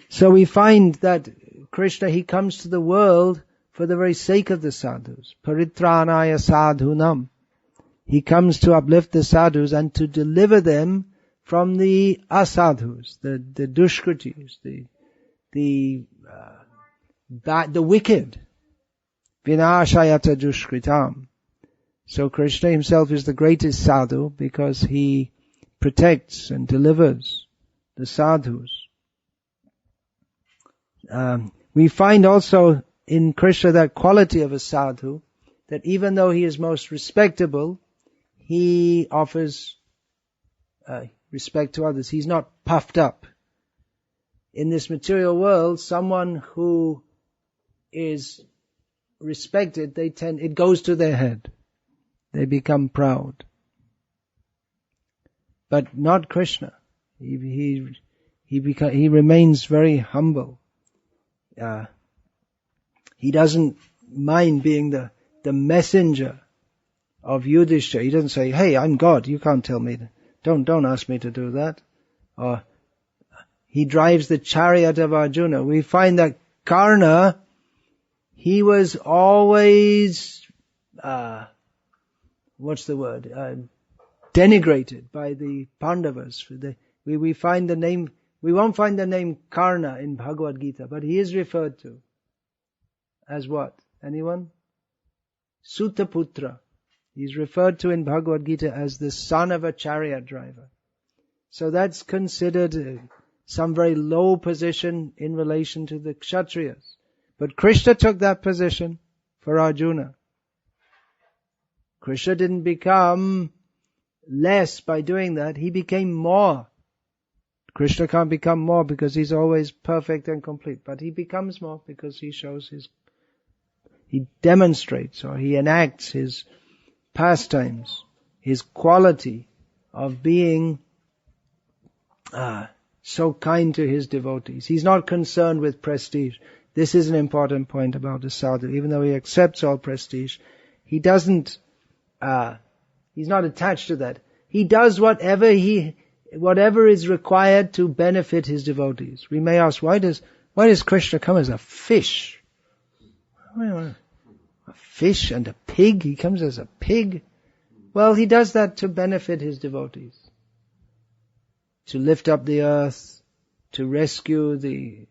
So we find that Krishna, he comes to the world for the very sake of the sadhus. Paritranaya sadhunam. He comes to uplift the sadhus and to deliver them from the asadhus, the dushkritis, the wicked. Vinashayata dushkritam. So Krishna himself is the greatest sadhu because he protects and delivers the sadhus. We find also in Krishna that quality of a sadhu, that even though he is most respectable, he offers respect to others. He's not puffed up. In this material world, someone who is respected, it goes to their head. They become proud. But not Krishna. He remains very humble. He doesn't mind being the messenger of Yudhishthira. He doesn't say, hey, I'm God, you can't tell me. Don't ask me to do that. Or he drives the chariot of Arjuna. We find that Karna, he was always, denigrated by the Pandavas. We find the name, we won't find the name Karna in Bhagavad Gita, but he is referred to as what? Anyone? Sutaputra. He's referred to in Bhagavad Gita as the son of a chariot driver. So that's considered some very low position in relation to the Kshatriyas. But Krishna took that position for Arjuna. Krishna didn't become less by doing that. He became more. Krishna can't become more because he's always perfect and complete. But he becomes more because he demonstrates or he enacts his pastimes, his quality of being so kind to his devotees. He's not concerned with prestige. This is an important point about the sadhu. Even though he accepts all prestige, he doesn't, he's not attached to that. He does whatever is required to benefit his devotees. We may ask, why does Krishna come as a fish? A fish and a pig? He comes as a pig? Well, he does that to benefit his devotees. To lift up the earth, to rescue the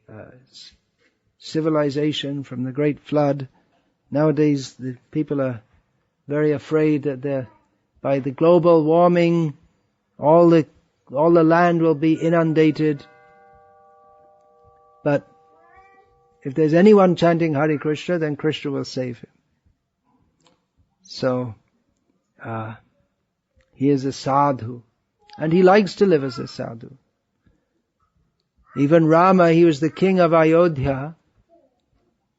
civilization from the great flood. Nowadays, the people are very afraid that by the global warming, all the land will be inundated. But if there's anyone chanting Hare Krishna, then Krishna will save him. So, he is a sadhu. And he likes to live as a sadhu. Even Rama, he was the king of Ayodhya,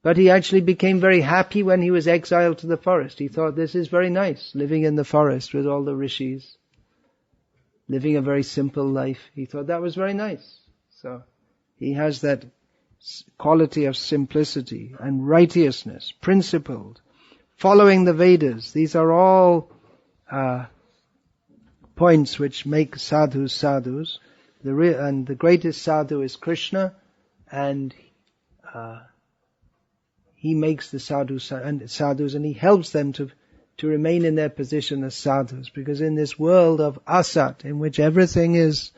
but he actually became very happy when he was exiled to the forest. He thought, this is very nice, living in the forest with all the rishis, living a very simple life. He thought that was very nice. So, he has that quality of simplicity and righteousness, principled, following the Vedas. These are all points which make sadhus sadhus. And the greatest sadhu is Krishna, and he makes the sadhus, and he helps them to remain in their position as sadhus. Because in this world of asat, in which everything is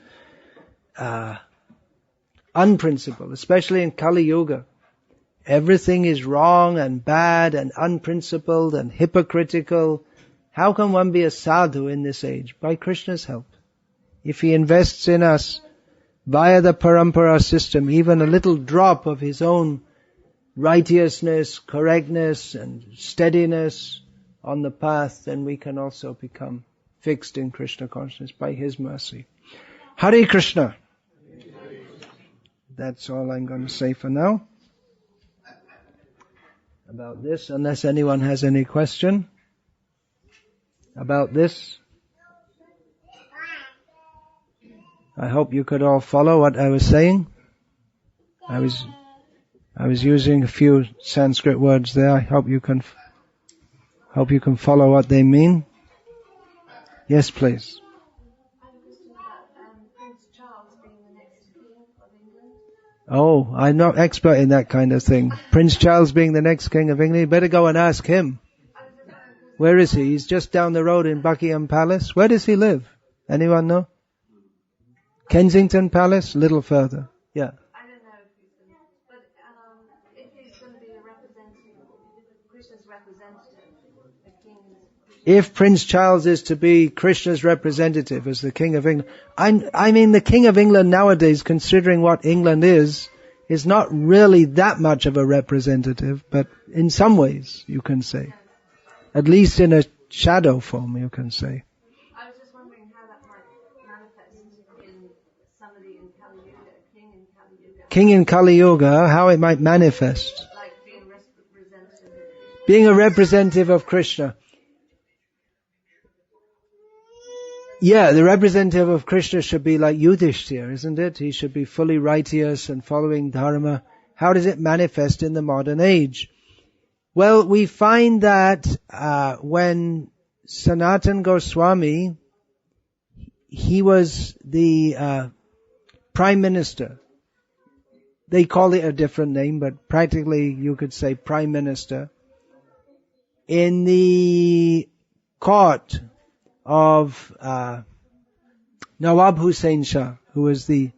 unprincipled, especially in Kali Yuga, everything is wrong and bad and unprincipled and hypocritical. How can one be a sadhu in this age? By Krishna's help. If he invests in us via the parampara system, even a little drop of his own righteousness, correctness and steadiness on the path, then we can also become fixed in Krishna consciousness by his mercy. Hare Krishna. That's all I'm going to say for now about this, unless anyone has any question about this. I hope you could all follow what I was saying. I was using a few Sanskrit words there. I hope you can follow what they mean. Yes, please. Oh, I'm not expert in that kind of thing. Prince Charles being the next king of England, you better go and ask him. Where is he? He's just down the road in Buckingham Palace. Where does he live? Anyone know? Kensington Palace? A little further. Yeah. I don't know if he's going to be a representative, Krishna's representative, the king. If Prince Charles is to be Krishna's representative as the King of England, I mean the King of England nowadays, considering what England is not really that much of a representative, but in some ways, you can say. At least in a shadow form, you can say. I was just wondering how that might manifest in somebody in Kali Yuga, king in Kali Yuga. King in Kali Yuga, how it might manifest. Like being representative. Being a representative of Krishna. Yeah, the representative of Krishna should be like Yudhishthira, isn't it? He should be fully righteous and following dharma. How does it manifest in the modern age? Well, we find that when Sanatana Goswami, he was the prime minister. They call it a different name, but practically you could say prime minister. In the court of Nawab Hussain Shah, who was the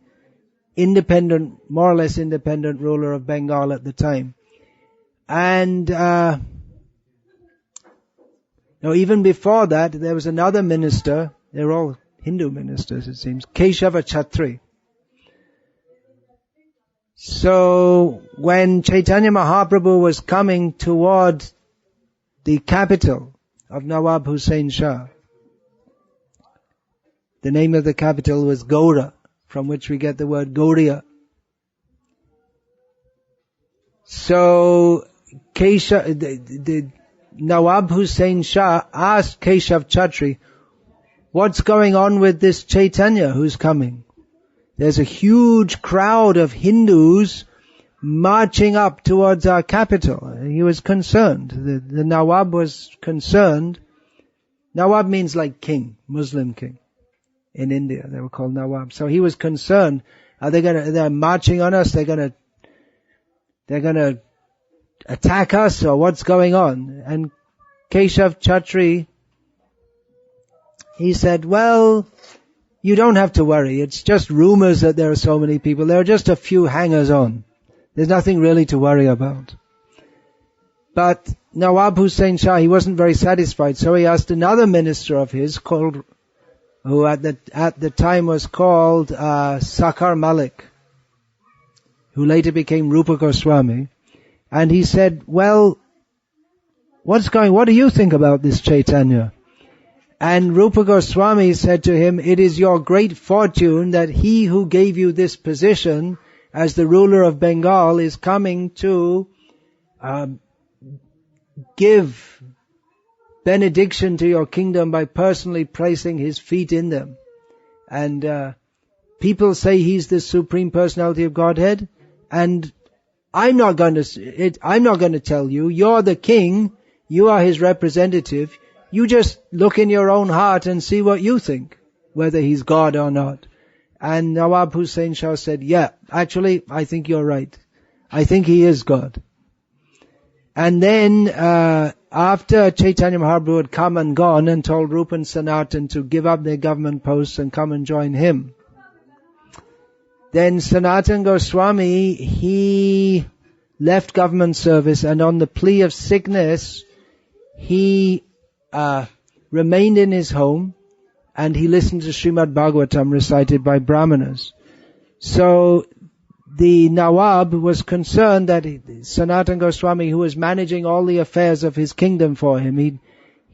more or less independent ruler of Bengal at the time. And even before that, there was another minister. They're all Hindu ministers, it seems. Keshava Chatri. So when Chaitanya Mahaprabhu was coming toward the capital of Nawab Hussain Shah, the name of the capital was Gaura, from which we get the word Gaudiya. So Nawab Hussain Shah asked Keshav Chatri, what's going on with this Chaitanya who's coming? There's a huge crowd of Hindus marching up towards our capital. He was concerned. The Nawab was concerned. Nawab means like king, Muslim king. In India, they were called Nawab. So he was concerned. They're marching on us, they're gonna attack us, or what's going on? And Keshav Chatri, he said, well, you don't have to worry. It's just rumors that there are so many people. There are just a few hangers on. There's nothing really to worry about. But Nawab Hussain Shah, he wasn't very satisfied, so he asked another minister of his who at the time was called Sakar Malik, who later became Rupa Goswami. And he said, well, what do you think about this Chaitanya? And Rupa Goswami said to him, it is your great fortune that he who gave you this position as the ruler of Bengal is coming to give benediction to your kingdom by personally placing his feet in them. And people say he's the Supreme Personality of Godhead, and I'm not going to tell you. You're the king. You are his representative. You just look in your own heart and see what you think, whether he's God or not. And Nawab Hussain Shah said, yeah, actually, I think you're right. I think he is God. And then, after Chaitanya Mahaprabhu had come and gone and told Rupa and Sanatan to give up their government posts and come and join him, then Sanatan Goswami, he left government service, and on the plea of sickness, he remained in his home, and he listened to Srimad Bhagavatam recited by Brahmanas. So the Nawab was concerned that Sanatan Goswami, who was managing all the affairs of his kingdom for him,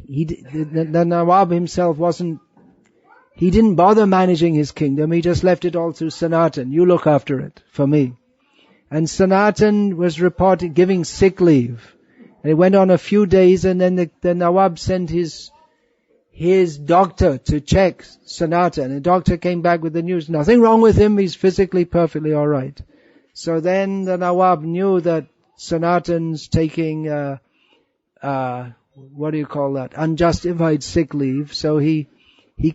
the Nawab himself he didn't bother managing his kingdom, he just left it all to Sanatan. You look after it for me. And Sanatan was reported giving sick leave. And it went on a few days, and then the Nawab sent his doctor to check Sanatan. The doctor came back with the news, nothing wrong with him, he's physically perfectly alright. So then the Nawab knew that Sanatan's taking, unjustified sick leave. So he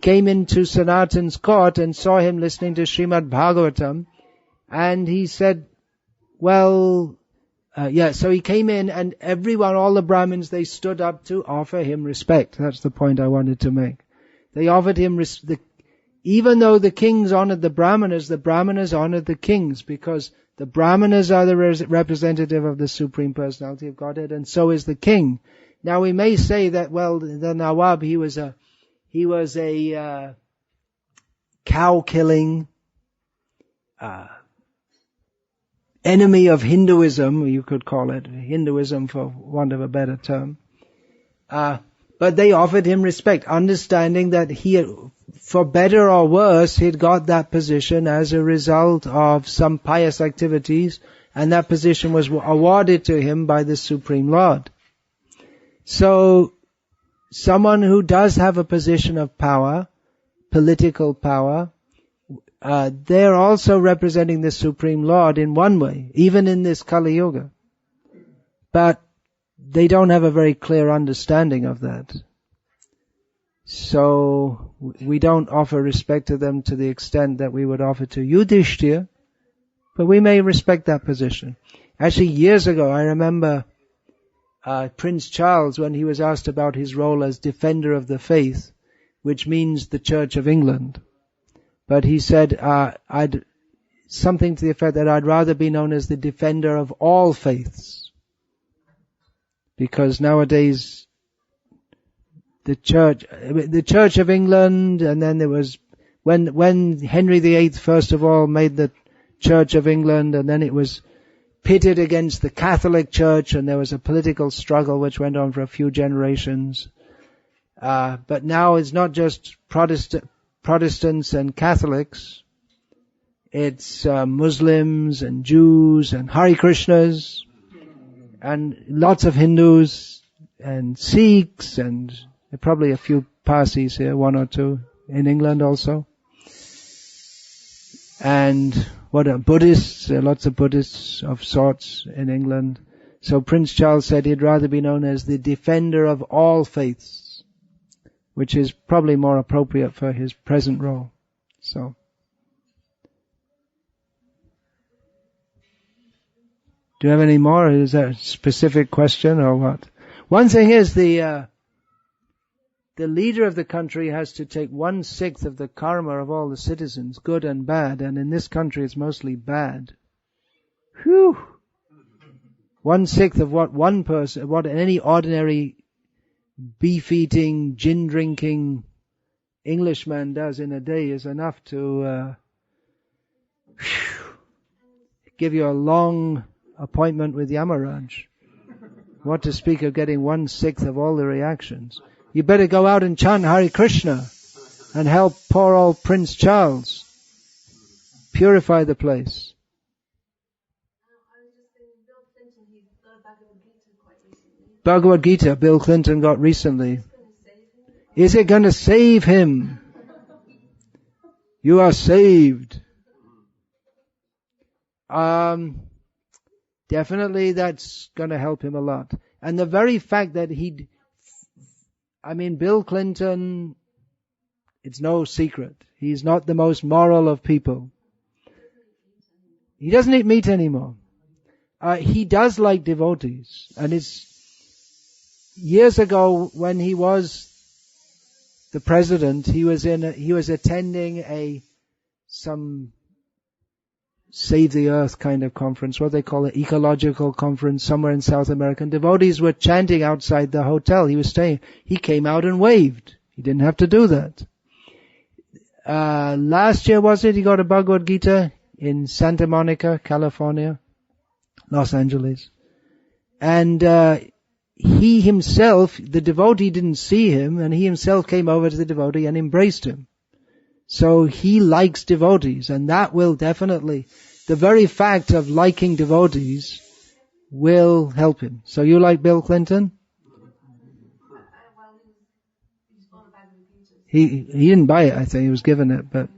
came into Sanatan's court and saw him listening to Srimad Bhagavatam, and he said, so he came in, and everyone, all the Brahmins, they stood up to offer him respect. That's the point I wanted to make. They offered him even though the kings honored the Brahmanas honored the kings, because the Brahmanas are the representative of the Supreme Personality of Godhead, and so is the king. Now we may say that, well, the Nawab, he was a cow-killing, enemy of Hinduism, you could call it, Hinduism for want of a better term. But they offered him respect, understanding that for better or worse, he'd got that position as a result of some pious activities, and that position was awarded to him by the Supreme Lord. So, someone who does have a position of power, political power, they're also representing the Supreme Lord in one way, even in this Kali Yuga. But they don't have a very clear understanding of that. So we don't offer respect to them to the extent that we would offer to Yudhishthira, but we may respect that position. Actually, years ago, I remember Prince Charles, when he was asked about his role as defender of the faith, which means the Church of England. But he said, something to the effect that I'd rather be known as the defender of all faiths. Because nowadays, the Church of England, and then there was, when Henry VIII first of all made the Church of England, and then it was pitted against the Catholic Church, and there was a political struggle which went on for a few generations. But now it's not just Protestants and Catholics, it's Muslims and Jews and Hare Krishnas and lots of Hindus, and Sikhs, and there are probably a few Parsis here, one or two in England also. And what are Buddhists? There are lots of Buddhists of sorts in England. So Prince Charles said he'd rather be known as the defender of all faiths, which is probably more appropriate for his present role. So, do you have any more? Is that a specific question or what? One thing is the leader of the country has to take 1/6 of the karma of all the citizens, good and bad, and in this country it's mostly bad. Whew! 1/6 of what any ordinary beef-eating, gin-drinking Englishman does in a day is enough to give you a long appointment with Yamaraj. What to speak of getting 1/6 of all the reactions. You better go out and chant Hare Krishna and help poor old Prince Charles purify the place. I was just thinking, Bill Clinton, he got a Bhagavad Gita quite recently. Bhagavad Gita, Bill Clinton got recently. Is it going to save him? Is it going to save him? You are saved. Definitely that's going to help him a lot. And the very fact that Bill Clinton, it's no secret. He's not the most moral of people. He doesn't eat meat anymore. He does like devotees. And it's years ago when he was the president, he was attending some Save the Earth kind of conference, what they call it, ecological conference somewhere in South America. And devotees were chanting outside the hotel he was staying. He came out and waved. He didn't have to do that. Last year was it, he got a Bhagavad Gita in Santa Monica, California, Los Angeles. And he himself, the devotee didn't see him, and he himself came over to the devotee and embraced him. So he likes devotees, and that will definitely, the very fact of liking devotees will help him. So you like Bill Clinton? Well, he's bought a Bhagavad Gita. He didn't buy it, I think, he was given it, but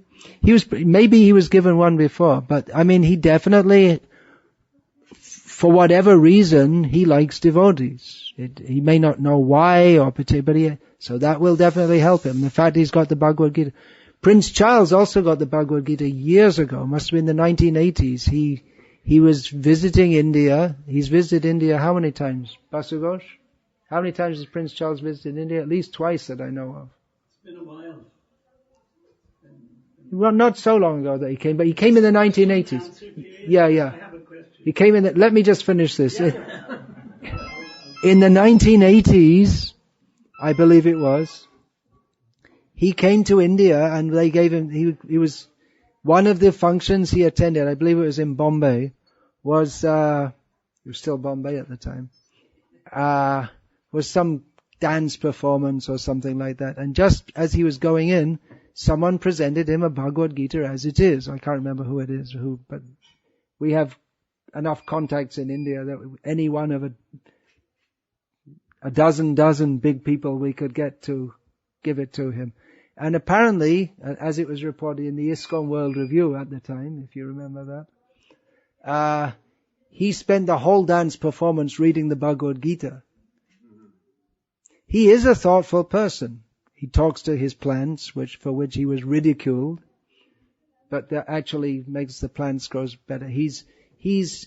maybe he was given one before, but he definitely, for whatever reason, he likes devotees. He may not know why or particularly, so that will definitely help him. The fact he's got the Bhagavad Gita. Prince Charles also got the Bhagavad Gita years ago, must have been the 1980s. He was visiting India. He's visited India how many times? Basugosh? How many times has Prince Charles visited India? At least twice that I know of. It's been a while. Well, not so long ago that he came, but he came in the 1980s. Yeah. I have a question. He came in let me just finish this. In the 1980s, I believe it was, he came to India and they gave him, he was, one of the functions he attended, I believe it was in Bombay, was, it was still Bombay at the time, was some dance performance or something like that. And just as he was going in, someone presented him a Bhagavad Gita as it is. I can't remember who it is, but we have enough contacts in India that any one of a dozen big people we could get to give it to him. And apparently, as it was reported in the ISKCON World Review at the time, if you remember that, he spent the whole dance performance reading the Bhagavad Gita. He is a thoughtful person. He talks to his plants, for which he was ridiculed, but that actually makes the plants grow better. He's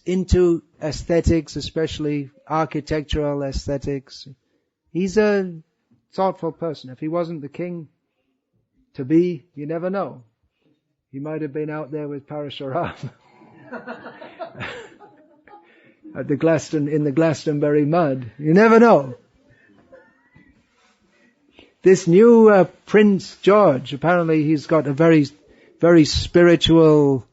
into aesthetics, especially architectural aesthetics. He's a thoughtful person. If he wasn't the king to be, you never know. He might have been out there with Parashuram at in the Glastonbury mud. You never know. This new Prince George, apparently he's got a very, very spiritual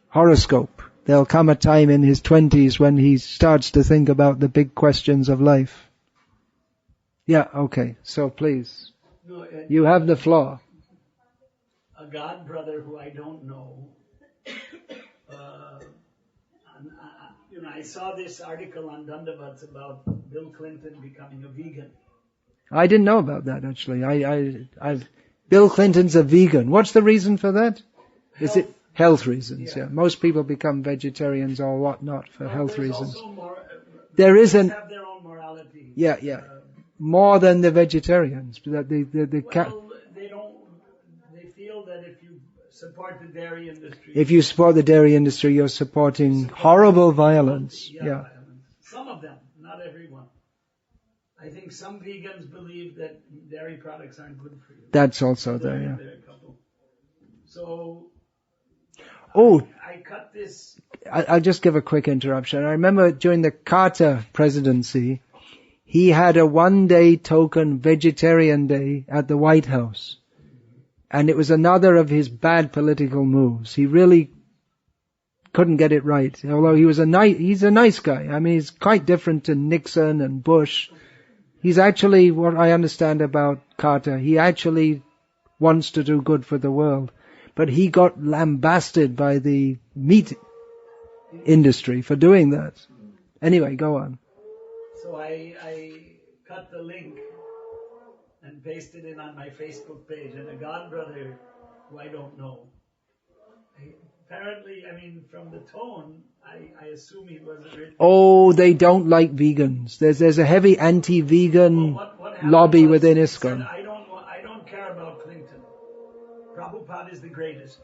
horoscope. There'll come a time in his 20s when he starts to think about the big questions of life. Yeah, okay. So please, you have the floor. A god brother who I don't know, I saw this article on Dandavats about Bill Clinton becoming a vegan. I didn't know about that actually. Bill Clinton's a vegan. What's the reason for that? Is it health reasons? Yeah. Most people become vegetarians or whatnot for health reasons. There is an have their own morality. Yeah. More than the vegetarians. That They don't. They feel that if you support the dairy industry, if you support the dairy industry, you're supporting horrible violence. Yeah. Violence. Some of them, not everyone. I think some vegans believe that dairy products aren't good for you. That's also there. Yeah. There are a couple. So. Oh. I cut this. I'll just give a quick interruption. I remember during the Carter presidency, he had a one-day token vegetarian day at the White House. And it was another of his bad political moves. He really couldn't get it right. Although he's a nice guy. I mean, he's quite different to Nixon and Bush. He's actually, what I understand about Carter, he actually wants to do good for the world. But he got lambasted by the meat industry for doing that. Anyway, go on. So I cut the link and pasted it on my Facebook page, and a godbrother who I don't know, apparently, I mean, from the tone, I assume he wasn't really... Oh, they don't like vegans. There's a heavy anti-vegan lobby within ISKCON. I don't care about Clinton. Prabhupada is the greatest.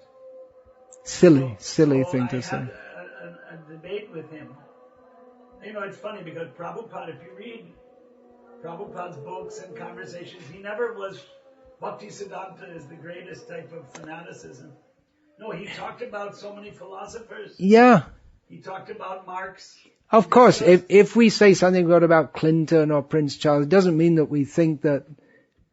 Silly thing to say. I had a debate with him. It's funny because Prabhupada, if you read Prabhupada's books and conversations, he never was Bhakti Siddhanta is the greatest type of fanaticism. No, he talked about so many philosophers. Yeah. He talked about Marx. Of course, if we say something good about Clinton or Prince Charles, it doesn't mean that we think that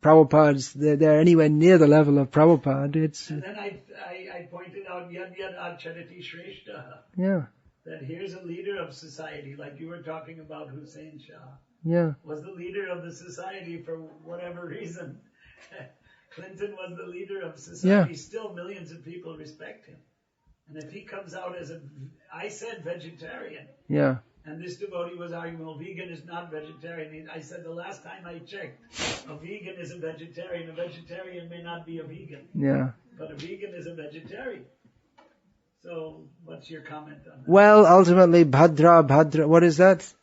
Prabhupada's, they're anywhere near the level of Prabhupada. And then I pointed out Yad Acharati Shrestha. Yeah. That here's a leader of society, like you were talking about Hussein Shah. Yeah. Was the leader of the society for whatever reason. Clinton was the leader of society. Yeah. Still millions of people respect him. And if he comes out as I said vegetarian. Yeah. And this devotee was arguing, well, vegan is not vegetarian. I said the last time I checked, a vegan is a vegetarian. A vegetarian may not be a vegan. Yeah. But a vegan is a vegetarian. So, what's your comment on that? Well, ultimately, Bhadra, what is that?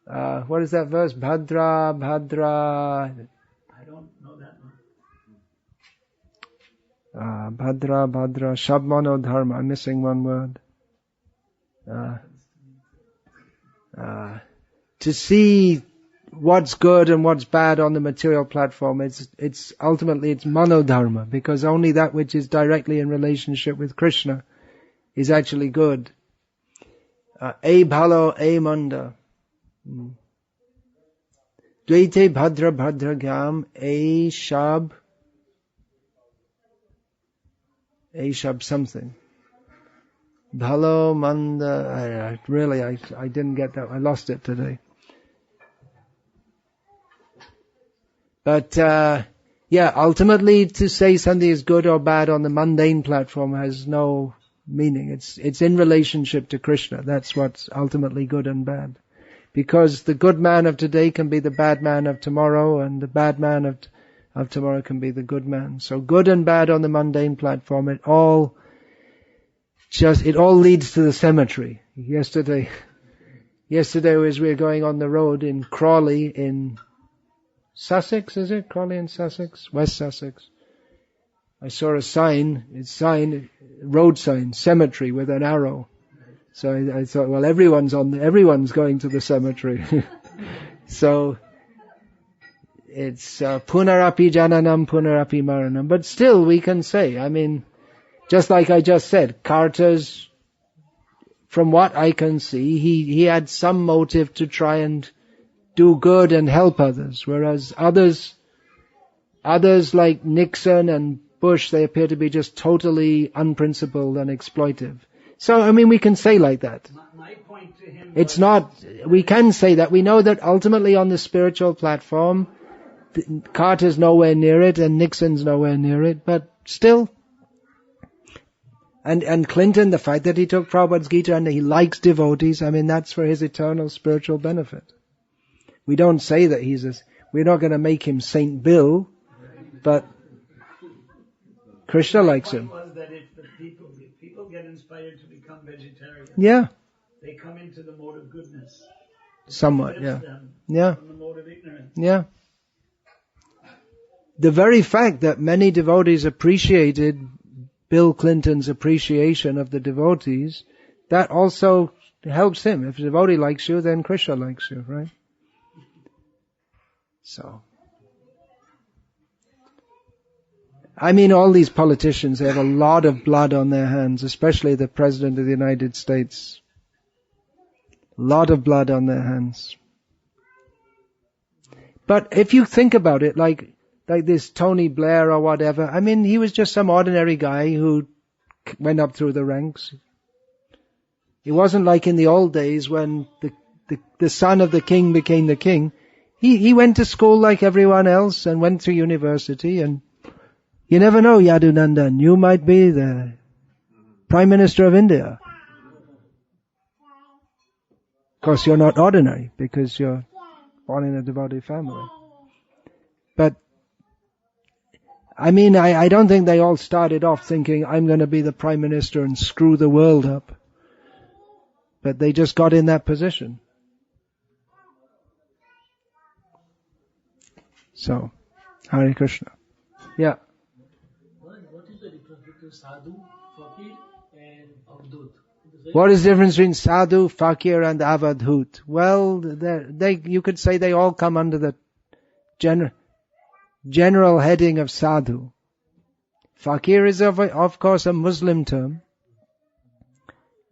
What is that verse? Bhadra. I don't know that one. Bhadra, Shabmano Dharma. I'm missing one word. To see what's good and what's bad on the material platform, it's ultimately manodharma, because only that which is directly in relationship with Krishna is actually good. A bhalo, a manda. Dvaite bhadra gam, a shab something. Bhalo, manda, I didn't get that. I lost it today. But, ultimately to say something is good or bad on the mundane platform has no meaning. It's in relationship to Krishna. That's what's ultimately good and bad. Because the good man of today can be the bad man of tomorrow, and the bad man of tomorrow can be the good man. So good and bad on the mundane platform, it all leads to the cemetery. Yesterday as we were going on the road in Crawley in Sussex, is it? Crawley in Sussex? West Sussex. I saw a road sign, cemetery with an arrow. So I thought, well, everyone's going to the cemetery. So it's punarapi jananam, punarapi maranam. But still we can say, I mean, just like I just said, Carter's, from what I can see, he had some motive to try and do good and help others, whereas others like Nixon and Bush, they appear to be just totally unprincipled and exploitive. So, I mean, we can say like that. My point to him we can say that. We know that ultimately on the spiritual platform, Carter's nowhere near it and Nixon's nowhere near it, but still, And Clinton, the fact that he took Prabhupada's Gita and he likes devotees, I mean, that's for his eternal spiritual benefit. We don't say that we're not going to make him Saint Bill, but Krishna likes him. My point was that if people get inspired to become vegetarian, Yeah. they come into the mode of goodness. Somewhat, yeah. Yeah. From the mode of ignorance. Yeah. The very fact that many devotees appreciated Bill Clinton's appreciation of the devotees, that also helps him. If a devotee likes you, then Krishna likes you, right? So, I mean, all these politicians, they have a lot of blood on their hands, especially the President of the United States. A lot of blood on their hands. But if you think about it, like this Tony Blair or whatever, I mean, he was just some ordinary guy who went up through the ranks. It wasn't like in the old days when the son of the king became the king. He went to school like everyone else and went to university, and you never know, Yadunandan, you might be the Prime Minister of India. Of course, you're not ordinary because you're born in a devotee family. But, I mean, I don't think they all started off thinking, I'm going to be the Prime Minister and screw the world up. But they just got in that position. So, Hare Krishna. Yeah. What is the difference between sadhu, fakir and avdut? What is the difference between sadhu, fakir and avadhut? Well, you could say they all come under the general heading of sadhu. Fakir is of course a Muslim term.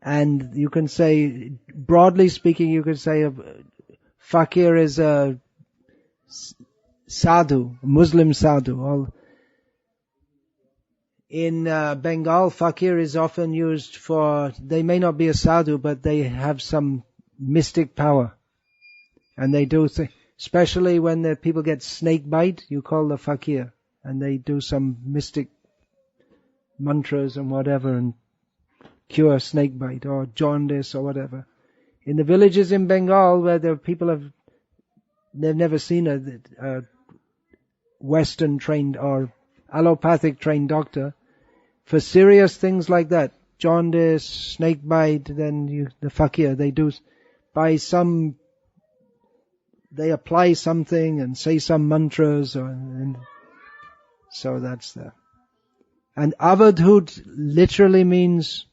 And you can say, broadly speaking, you could say fakir is a sadhu, Muslim sadhu. In Bengal, fakir is often used for, they may not be a sadhu, but they have some mystic power. And they do, especially when the people get snake bite, you call the fakir. And they do some mystic mantras and whatever and cure snake bite or jaundice or whatever. In the villages in Bengal where the people they've never seen a Western trained or allopathic trained doctor, for serious things like that, jaundice, snake bite, then the fakir, they apply something and say some mantras, so that's there. And avadhut literally means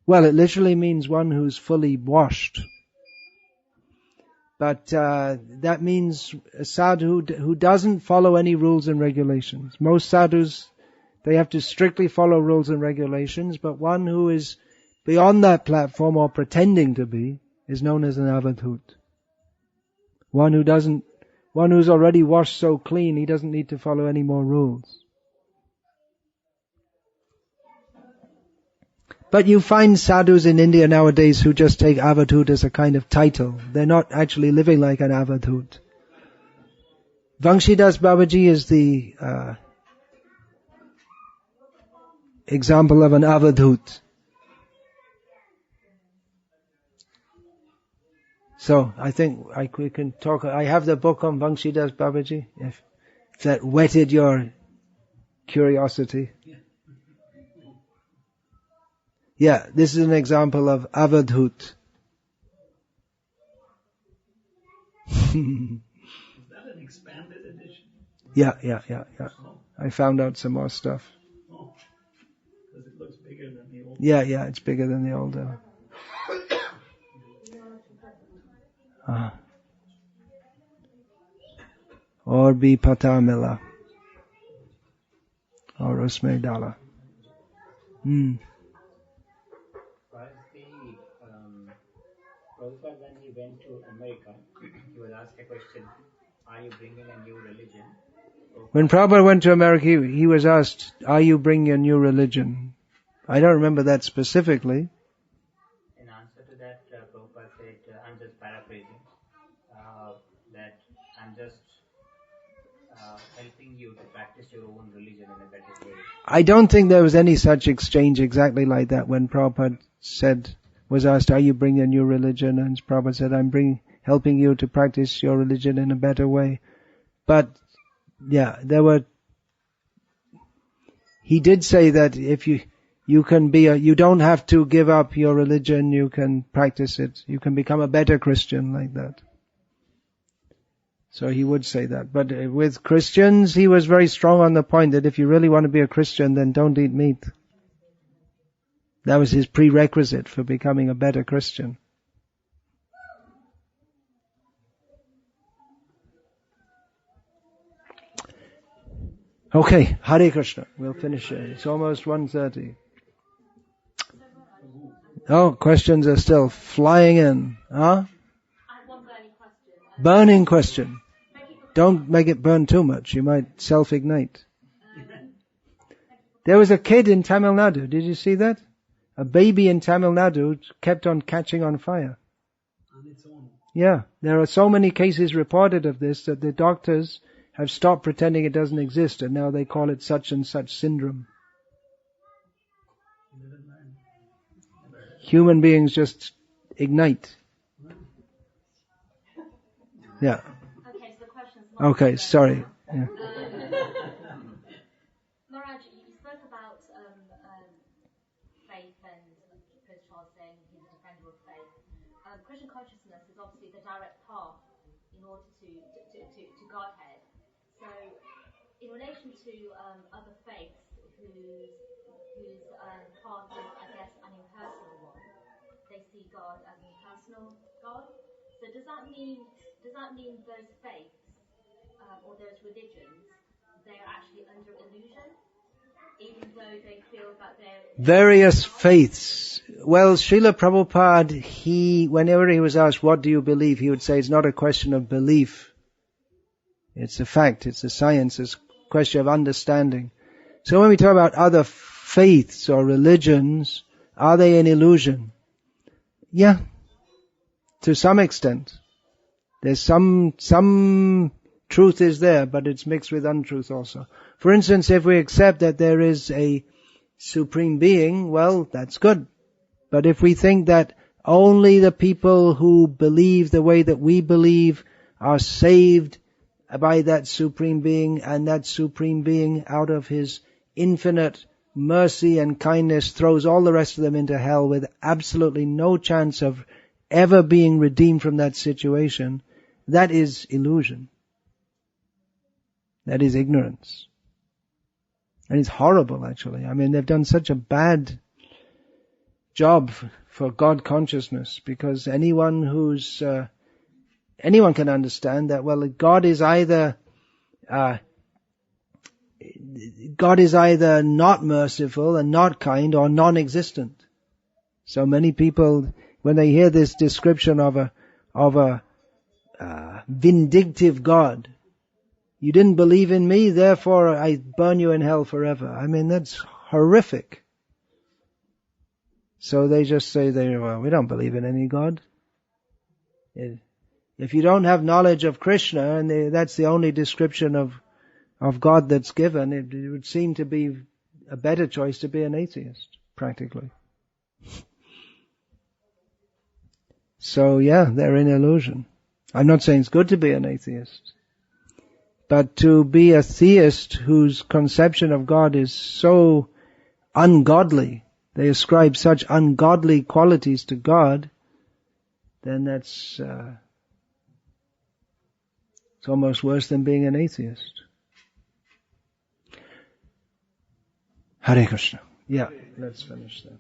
one who's fully washed. But that means a sadhu who doesn't follow any rules and regulations. Most sadhus, they have to strictly follow rules and regulations, but one who is beyond that platform or pretending to be is known as an avadhut. One who's already washed so clean, he doesn't need to follow any more rules. But you find sadhus in India nowadays who just take avadhut as a kind of title. They're not actually living like an avadhut. Vangshidas Babaji is the example of an avadhut. So I think we can talk. I have the book on Vangshidas Babaji, if that whetted your curiosity. Yeah, this is an example of avadhut. Is that an expanded edition? Yeah. I found out some more stuff. Oh, because it looks bigger than the old. Yeah, it's bigger than the older. Or be patamila. Or usme dala. Prabhupada, when he went to America, he was asked a question, are you bringing a new religion? When Prabhupada went to America, he was asked, are you bringing a new religion? I don't remember that specifically. In answer to that, Prabhupada said, I'm just paraphrasing, that I'm just helping you to practice your own religion in a better way. I don't think there was any such exchange exactly like that when Prabhupada was asked, are you bringing a new religion? And Prabhupada said, I'm helping you to practice your religion in a better way. But, yeah, he did say that if you don't have to give up your religion, you can practice it. You can become a better Christian like that. So he would say that. But with Christians, he was very strong on the point that if you really want to be a Christian, then don't eat meat. That was his prerequisite for becoming a better Christian. Okay, Hare Krishna. We'll finish it. It's almost 1:30. Oh, questions are still flying in. Huh? I have one burning question. Burning question. Don't make it burn too much. You might self-ignite. There was a kid in Tamil Nadu. Did you see that? A baby in Tamil Nadu kept on catching on fire. On its own. Yeah, there are so many cases reported of this that the doctors have stopped pretending it doesn't exist, and now they call it such and such syndrome. Human beings just ignite. Yeah. Okay, so the question's Okay, sorry. Yeah. Maharaj, you spoke about faith and Krishna saying he's a defender of faith. Christian consciousness is obviously the direct path in order to Godhead. So, in relation to other faiths whose path is, I guess, an impersonal one, they see God as an impersonal God. So, does that mean those faiths or those religions, they are actually under illusion, even though they feel that they're Various faiths. Well, Srila Prabhupada, whenever he was asked, what do you believe? He would say, it's not a question of belief. It's a fact, it's a science, it's a question of understanding. So when we talk about other faiths or religions, are they an illusion? Yeah, to some extent. There's some truth is there, but it's mixed with untruth also. For instance, if we accept that there is a supreme being, well, that's good. But if we think that only the people who believe the way that we believe are saved by that supreme being, and that supreme being out of his infinite mercy and kindness throws all the rest of them into hell with absolutely no chance of ever being redeemed from that situation, that is illusion. That is ignorance. And it's horrible, actually. I mean, they've done such a bad job for God consciousness, because anyone can understand that, well, God is either not merciful and not kind, or non-existent. So many people, when they hear this description of a vindictive God, you didn't believe in me, therefore I burn you in hell forever. I mean, that's horrific. So they just say, well, we don't believe in any God. If you don't have knowledge of Krishna, and that's the only description of God that's given, it would seem to be a better choice to be an atheist, practically. So yeah, they're in illusion. I'm not saying it's good to be an atheist, but to be a theist whose conception of God is so ungodly, they ascribe such ungodly qualities to God, then it's almost worse than being an atheist. Hare Krishna. Yeah, let's finish that.